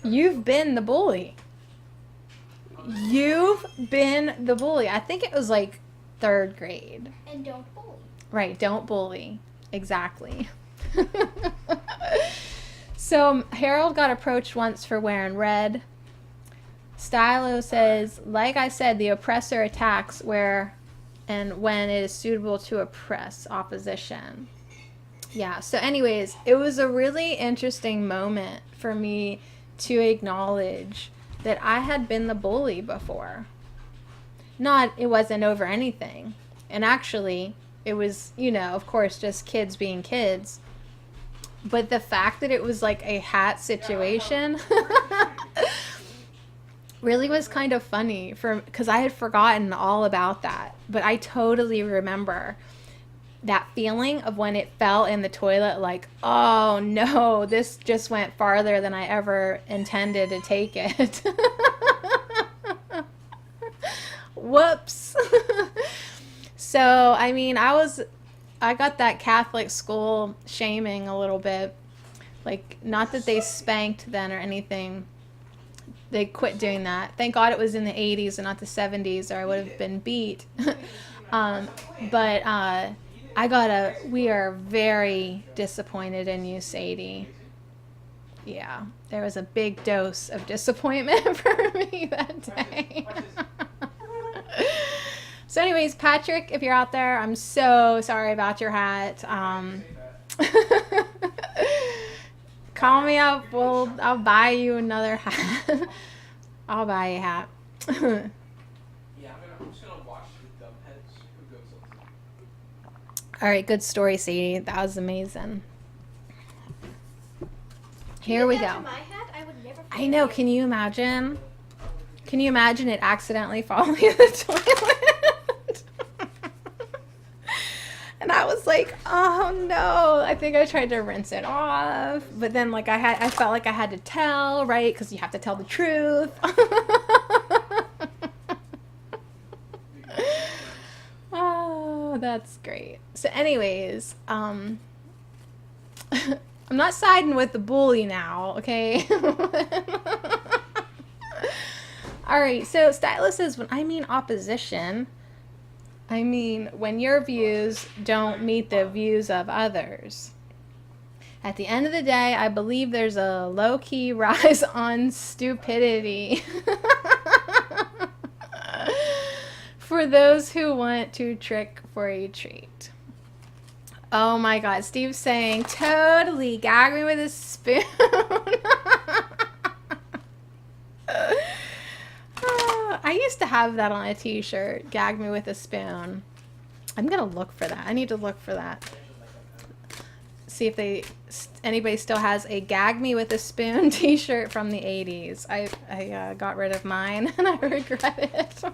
S1: you've been the bully. You've been the bully. I think it was like 3rd grade.
S2: And don't bully.
S1: Right, don't bully. Exactly. So Harold got approached once for wearing red. Stylo says, like I said, the oppressor attacks where and when it is suitable to oppress opposition. Yeah, so anyways, it was a really interesting moment for me to acknowledge that I had been the bully before. It wasn't over anything. And actually, it was, of course, just kids being kids. But the fact that it was like a hat situation really was kind of funny because I had forgotten all about that. But I totally remember that feeling of when it fell in the toilet, like, oh no, this just went farther than I ever intended to take it. Whoops. So, I mean, I got that Catholic school shaming a little bit. Like, not that they spanked then or anything. They quit doing that. Thank God it was in the 80s and not the 70s, or I would have been beat. We are very disappointed in you, Sadie. Yeah, there was a big dose of disappointment for me that day. So anyways, Patrick, if you're out there, I'm so sorry about your hat. Call me up. I'll buy you another hat. I'll buy you a hat.
S3: Yeah, I'm just gonna watch the dumb heads who goes up.
S1: All right, good story, Sadie. That was amazing. Here we go.
S2: My hat, I would never.
S1: I know. Can you imagine? Can you imagine it accidentally falling in the toilet? And I was like, oh no. I think I tried to rinse it off, but then like I felt like I had to tell, right? Because you have to tell the truth. Oh, that's great. So anyways, I'm not siding with the bully now, okay? All right, so Stylist says, when I mean opposition, I mean when your views don't meet the views of others. At the end of the day, I believe there's a low-key rise on stupidity for those who want to trick for a treat. Oh my God, Steve's saying, totally, gag me with a spoon. I used to have that on a t-shirt, gag me with a spoon. I'm gonna look for that. I need to look for that. See if anybody still has a gag me with a spoon t-shirt from the 80s. I got rid of mine and I regret it.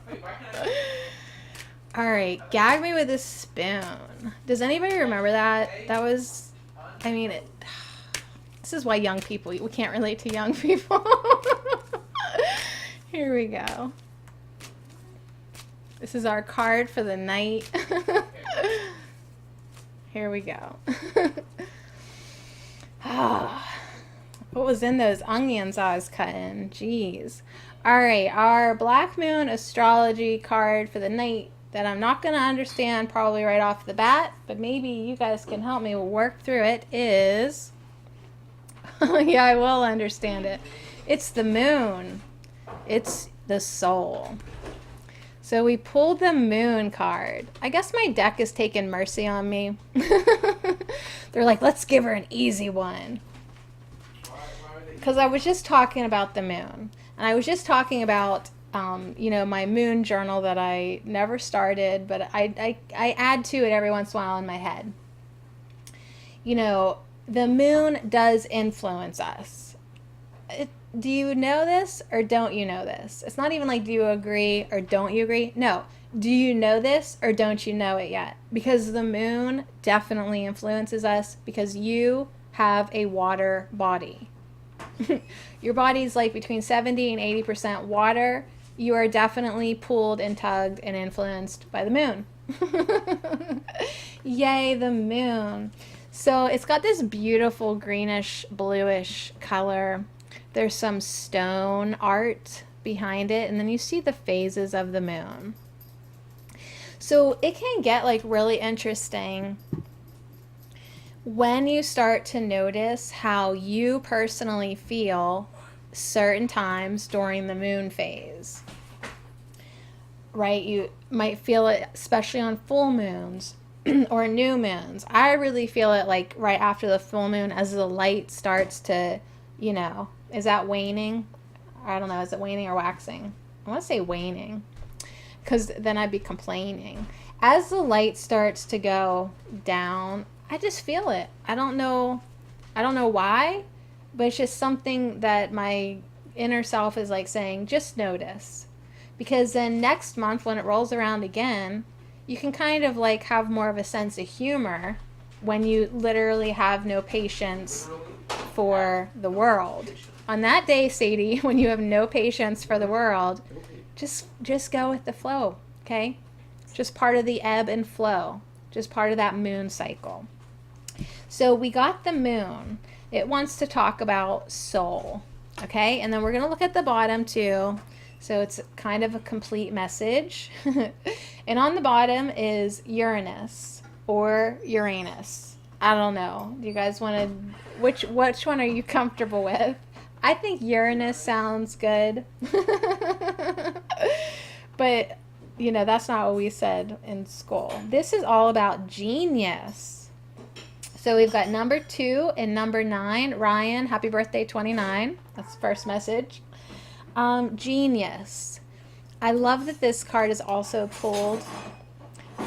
S1: All right, gag me with a spoon. Does anybody remember that? That was, I mean, this is why young people, we can't relate to young people. Here we go. This is our card for the night. Here we go. What was in those onions I was cutting? Jeez. All right, our Black Moon astrology card for the night that I'm not going to understand probably right off the bat, but maybe you guys can help me work through it is... yeah, I will understand it. It's the moon. It's the soul. So we pulled the moon card. I guess my deck is taking mercy on me. They're like, let's give her an easy one. Because I was just talking about the moon. And I was just talking about, my moon journal that I never started, but I add to it every once in a while in my head. The moon does influence us. Do you know this or don't you know this? It's not even like, do you agree or don't you agree? No. Do you know this or don't you know it yet? Because the moon definitely influences us because you have a water body. Your body's like between 70 and 80% water. You are definitely pulled and tugged and influenced by the moon. Yay, the moon. So it's got this beautiful greenish, bluish color. There's some stone art behind it, and then you see the phases of the moon. So it can get like really interesting when you start to notice how you personally feel certain times during the moon phase. Right? You might feel it especially on full moons or new moons. I really feel it like right after the full moon as the light starts to, is that waning? I don't know. Is it waning or waxing? I want to say waning because then I'd be complaining. As the light starts to go down, I just feel it. I don't know why, but it's just something that my inner self is like saying, just notice. Because then next month when it rolls around again, you can kind of like have more of a sense of humor when you literally have no patience for the world. On that day, Sadie, when you have no patience for the world, just go with the flow, okay? Just part of the ebb and flow, just part of that moon cycle. So we got the moon. It wants to talk about soul, okay? And then we're going to look at the bottom too. So it's kind of a complete message. And on the bottom is Uranus or Uranus. I don't know. Do you guys want to, which one are you comfortable with? I think Uranus sounds good. But, that's not what we said in school. This is all about genius. So we've got number 2 and number 9. Ryan, happy birthday, 29. That's the first message. Genius. I love that this card is also pulled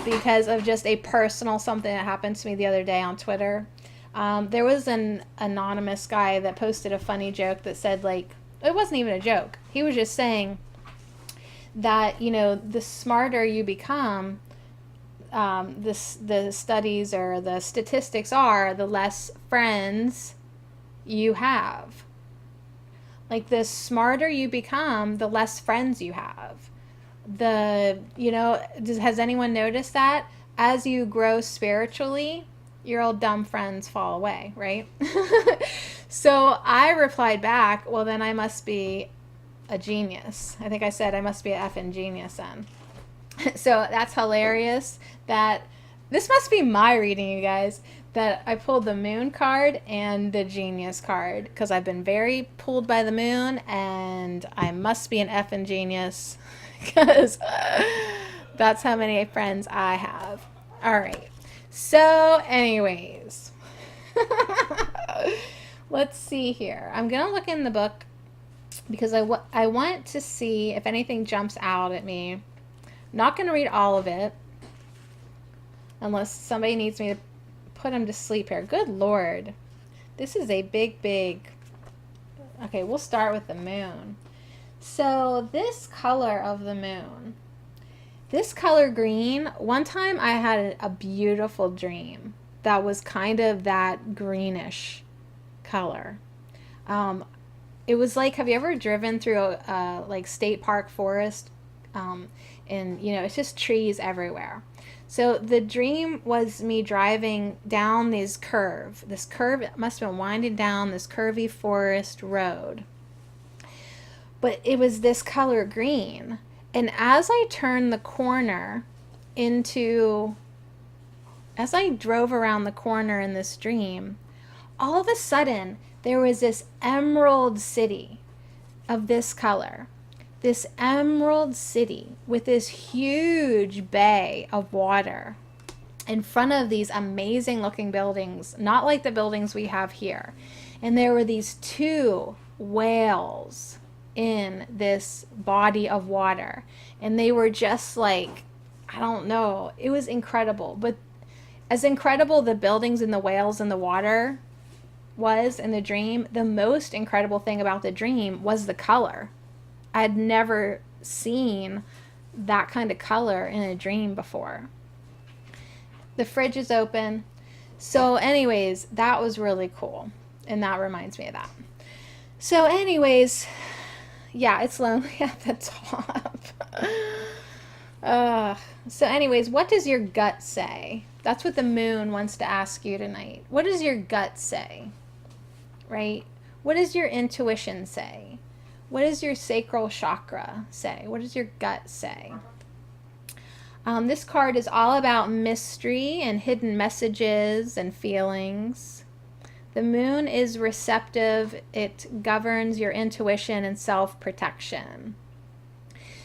S1: because of just a personal something that happened to me the other day on Twitter. There was an anonymous guy that posted a funny joke that said, like, it wasn't even a joke. He was just saying that, the smarter you become, the studies or the statistics are, the less friends you have. Like, the smarter you become, the less friends you have. Has anyone noticed that? As you grow spiritually, your old dumb friends fall away, right? So I replied back, well, then I must be a genius. I think I said I must be an effing genius then. So that's hilarious that this must be my reading, you guys, that I pulled the moon card and the genius card because I've been very pulled by the moon and I must be an effing genius because that's how many friends I have. All right. So anyways, let's see here. I'm going to look in the book because I want to see if anything jumps out at me. I'm not going to read all of it unless somebody needs me to put him to sleep here. Good Lord. This is a big. Okay, we'll start with the moon. So this color of the moon, this color green, one time I had a beautiful dream that was kind of that greenish color. It was like, have you ever driven through a like state park forest and it's just trees everywhere. So the dream was me driving down this curve. This curve must have been winding down this curvy forest road. But it was this color green. And as I turned the corner as I drove around the corner in this dream, all of a sudden there was this emerald city of this color. This emerald city with this huge bay of water in front of these amazing looking buildings, not like the buildings we have here. And there were these 2 whales in this body of water. And they were just like, I don't know, it was incredible. But as incredible the buildings and the whales in the water was in the dream, the most incredible thing about the dream was the color. I had never seen that kind of color in a dream before. The fridge is open. So anyways, that was really cool. And that reminds me of that. So anyways, yeah, it's lonely at the top. So anyways, what does your gut say? That's what the moon wants to ask you tonight. What does your gut say? Right? What does your intuition say? What does your sacral chakra say? What does your gut say? This card is all about mystery and hidden messages and feelings. The moon is receptive. It governs your intuition and self-protection.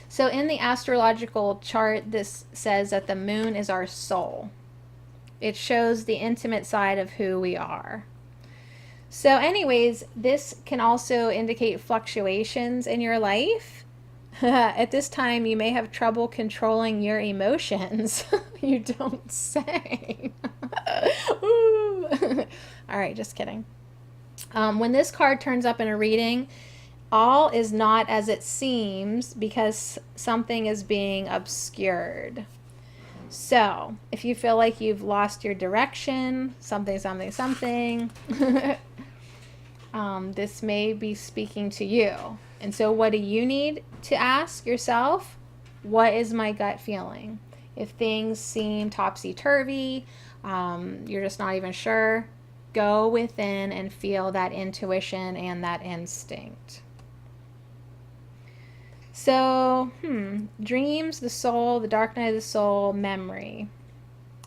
S1: So in the astrological chart, this says that the moon is our soul. It shows the intimate side of who we are. So anyways, this can also indicate fluctuations in your life. At this time, you may have trouble controlling your emotions. You don't say. Ooh. All right, just kidding. When this card turns up in a reading, all is not as it seems because something is being obscured. So if you feel like you've lost your direction, something, this may be speaking to you. And so what do you need to ask yourself? What is my gut feeling? If things seem topsy-turvy, you're just not even sure, go within and feel that intuition and that instinct. So, dreams, the soul, the dark night of the soul, memory.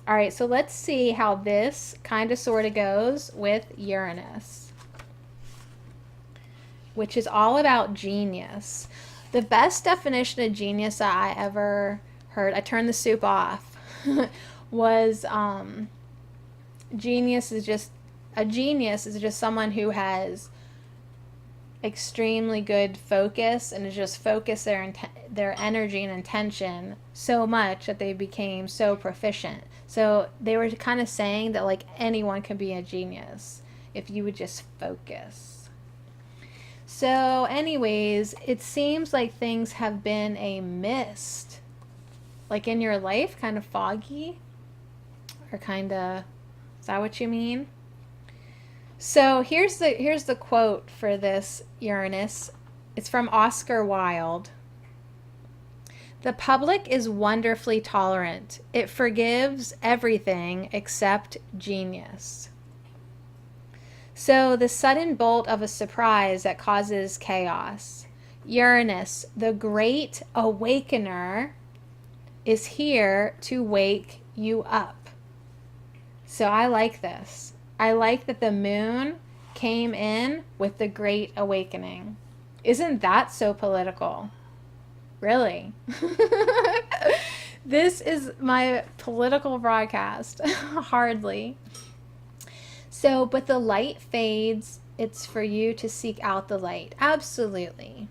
S1: All right, so let's see how this kind of sort of goes with Uranus, which is all about genius. The best definition of genius that I ever heard, I turned the soup off, was genius is just someone who has extremely good focus and just focus their energy and intention so much that they became so proficient. So they were kind of saying that like anyone can be a genius if you would just focus. So anyways, it seems like things have been a mist, like in your life, kind of foggy, or kind of, is that what you mean? So here's the quote for this Uranus. It's from Oscar Wilde. The public is wonderfully tolerant. It forgives everything except genius. So the sudden bolt of a surprise that causes chaos. Uranus, the great awakener, is here to wake you up. So I like this. I like that the moon came in with the Great Awakening. Isn't that so political? Really? This is my political broadcast. Hardly. So, but the light fades. It's for you to seek out the light. Absolutely.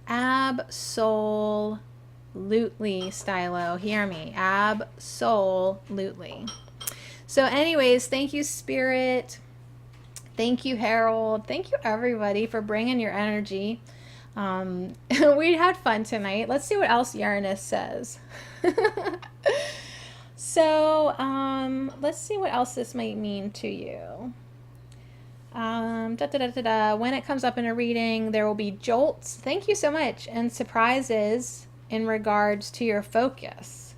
S1: Absolutely, Stylo. Hear me. Absolutely. So anyways, thank you, Spirit. Thank you, Harold. Thank you, everybody, for bringing your energy. We had fun tonight. Let's see what else Uranus says. So let's see what else this might mean to you. When it comes up in a reading, there will be jolts. Thank you so much. And surprises in regards to your focus.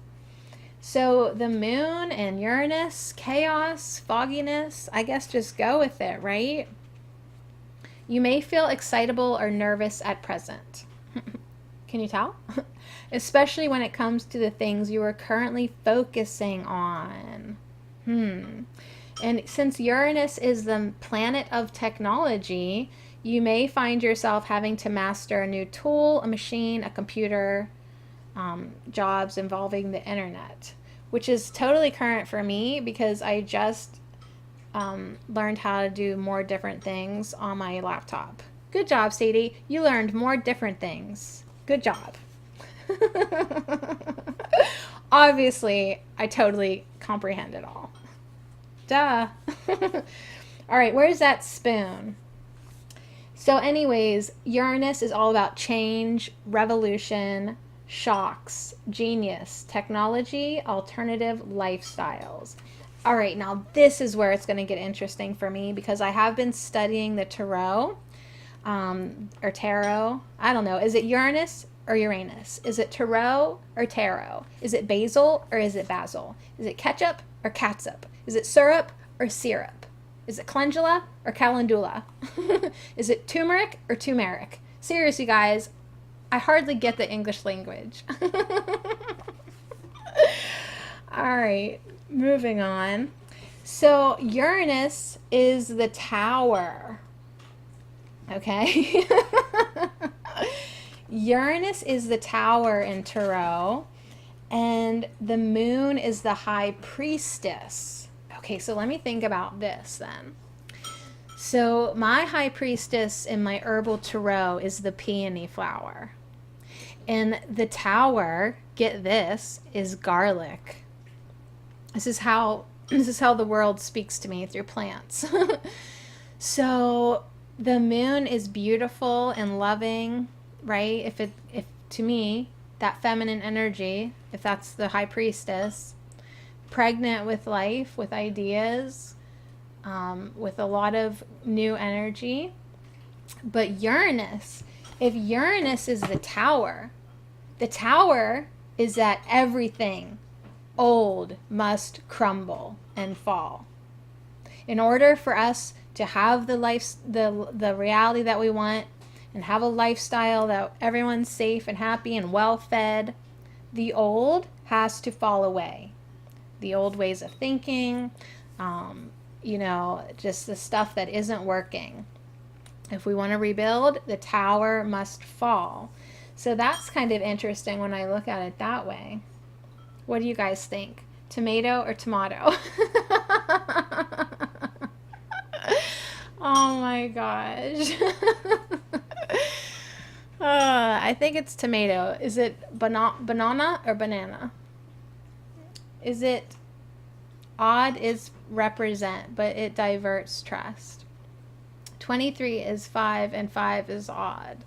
S1: So the moon and Uranus, chaos, fogginess, I guess just go with it, right? You may feel excitable or nervous at present. Can you tell? Especially when it comes to the things you are currently focusing on. And since Uranus is the planet of technology, you may find yourself having to master a new tool, a machine, a computer, jobs involving the internet, which is totally current for me because I just learned how to do more different things on my laptop. Good job, Sadie. You learned more different things. Good job. Obviously, I totally comprehend it all. Duh. All right, where's that spoon? So anyways, Uranus is all about change, revolution, shocks, genius, technology, alternative lifestyles. All right, now this is where it's going to get interesting for me because I have been studying the tarot, or tarot. I don't know. Is it Uranus or Uranus? Is it tarot or tarot? Is it basil or is it basil? Is it ketchup or catsup? Is it syrup or syrup? Is it calendula or calendula? Is it turmeric or turmeric? Seriously, guys, I hardly get the English language. All right, moving on. So Uranus is the tower. Okay. Uranus is the tower in tarot, and the moon is the high priestess. Okay, so let me think about this then. So my high priestess in my herbal tarot is the peony flower. And the tower, get this, is garlic. This is how the world speaks to me, through plants. So the moon is beautiful and loving, right? If to me, that feminine energy, if that's the high priestess, pregnant with life, with ideas, with a lot of new energy. But Uranus, if Uranus is the tower is that everything old must crumble and fall. In order for us to have the reality that we want and have a lifestyle that everyone's safe and happy and well fed, the old has to fall away. The old ways of thinking, just the stuff that isn't working. If we want to rebuild, the tower must fall. So that's kind of interesting when I look at it that way. What do you guys think? Tomato or tomato? Oh my gosh. I think it's tomato. Is it banana or banana? Is it odd is represent, but it diverts trust. 23 is 5 and 5 is odd.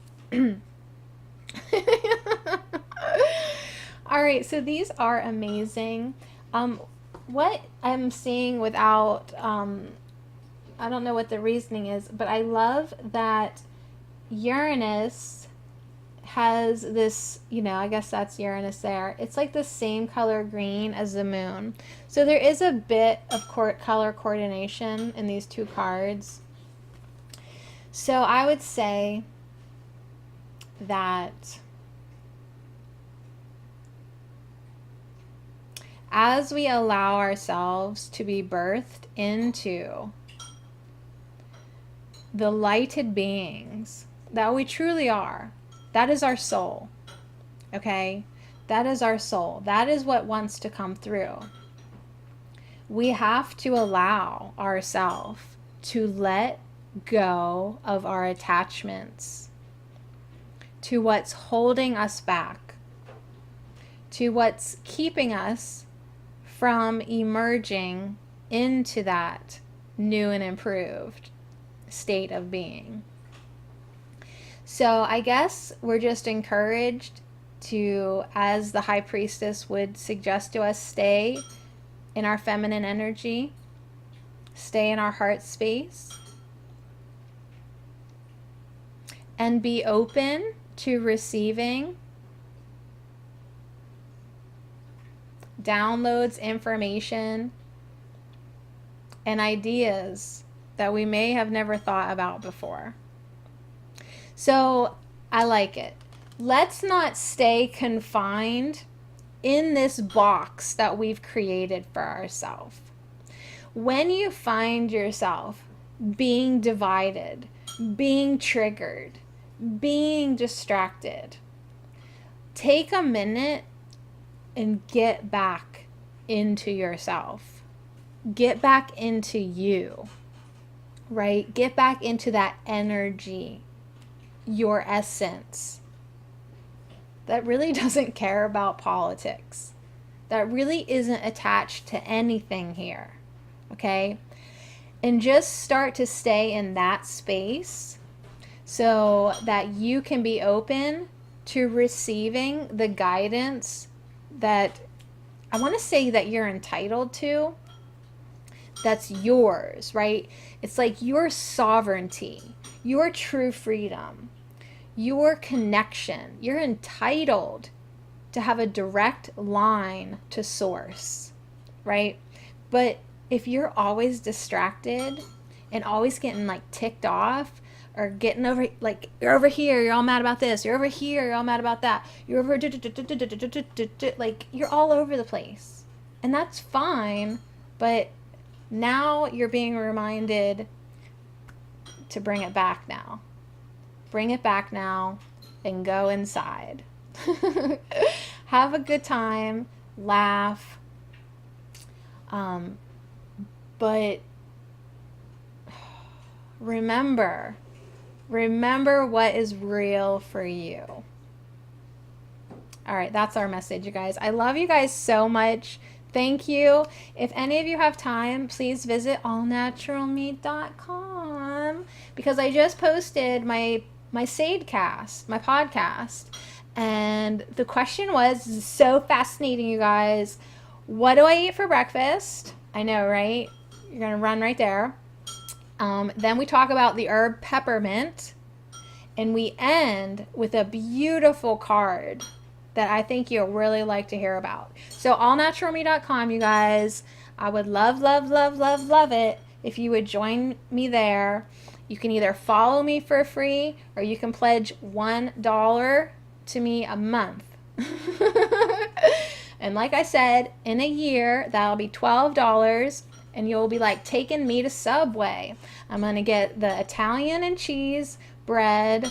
S1: All right, so these are amazing. What I'm seeing without, I don't know what the reasoning is, but I love that Uranus has this, I guess that's Uranus there. It's like the same color green as the moon. So there is a bit of color coordination in these two cards. So I would say that as we allow ourselves to be birthed into the lighted beings that we truly are, that is our soul, okay? That is our soul. That is what wants to come through. We have to allow ourselves to let go of our attachments to what's holding us back, to what's keeping us from emerging into that new and improved state of being. So I guess we're just encouraged to, as the high priestess would suggest to us, stay in our feminine energy, stay in our heart space, and be open to receiving downloads information and ideas that we may have never thought about before. So I like it. Let's not stay confined in this box that we've created for ourselves. When you find yourself being divided, being triggered, being distracted, take a minute and get back into yourself. Get back into you, right? Get back into that energy, your essence that really doesn't care about politics, that really isn't attached to anything here, okay? And just start to stay in that space so that you can be open to receiving the guidance that I want to say that you're entitled to, that's yours, right? It's like your sovereignty, your true freedom, your connection. You're entitled to have a direct line to source, right? But if you're always distracted and always getting like ticked off or getting over, like, you're over here, you're all mad about this, you're over here, you're all mad about that, you're over, like, you're all over the place. And that's fine, but now you're being reminded to bring it back now. Bring it back now and go inside. Have a good time, laugh, but remember what is real for you. All right, that's our message, you guys. I love you guys so much. Thank you. If any of you have time, please visit allnaturalmeat.com because I just posted my Sadecast, my podcast. And the question was, this is so fascinating, you guys. What do I eat for breakfast? I know, right? You're going to run right there. Then we talk about the herb peppermint. And we end with a beautiful card that I think you'll really like to hear about. So allnaturalmeat.com, you guys. I would love, love, love, love, love it if you would join me there. You can either follow me for free or you can pledge $1 to me a month. And like I said, in a year, that'll be $12 and you'll be like taking me to Subway. I'm going to get the Italian and cheese bread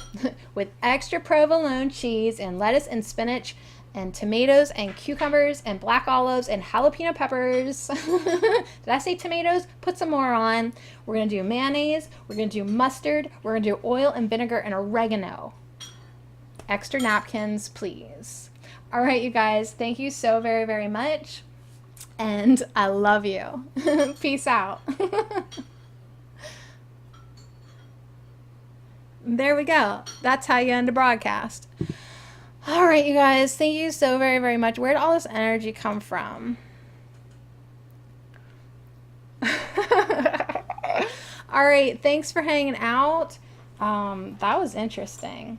S1: with extra provolone cheese and lettuce and spinach and tomatoes and cucumbers and black olives and jalapeno peppers. Did I say tomatoes? Put some more on. We're going to do mayonnaise. We're going to do mustard. We're going to do oil and vinegar and oregano. Extra napkins, please. All right, you guys. Thank you so very, very much. And I love you. Peace out. There we go. That's how you end a broadcast. All right, you guys. Thank you so very, very much. Where did all this energy come from? All right. Thanks for hanging out. That was interesting.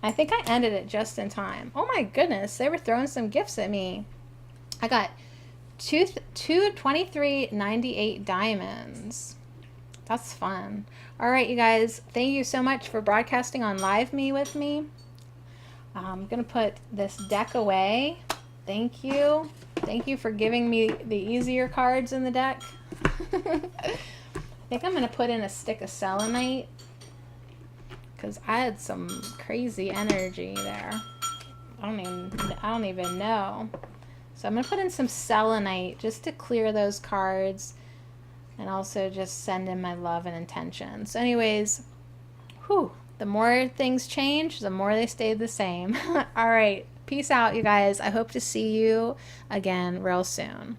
S1: I think I ended it just in time. Oh my goodness. They were throwing some gifts at me. I got two 23.98 diamonds. That's fun. All right, you guys. Thank you so much for broadcasting on Live Me with me. I'm going to put this deck away. Thank you. Thank you for giving me the easier cards in the deck. I think I'm going to put in a stick of selenite because I had some crazy energy there. I don't even know. So I'm going to put in some selenite just to clear those cards. And also just send in my love and intention. So anyways, the more things change, the more they stay the same. All right. Peace out, you guys. I hope to see you again real soon.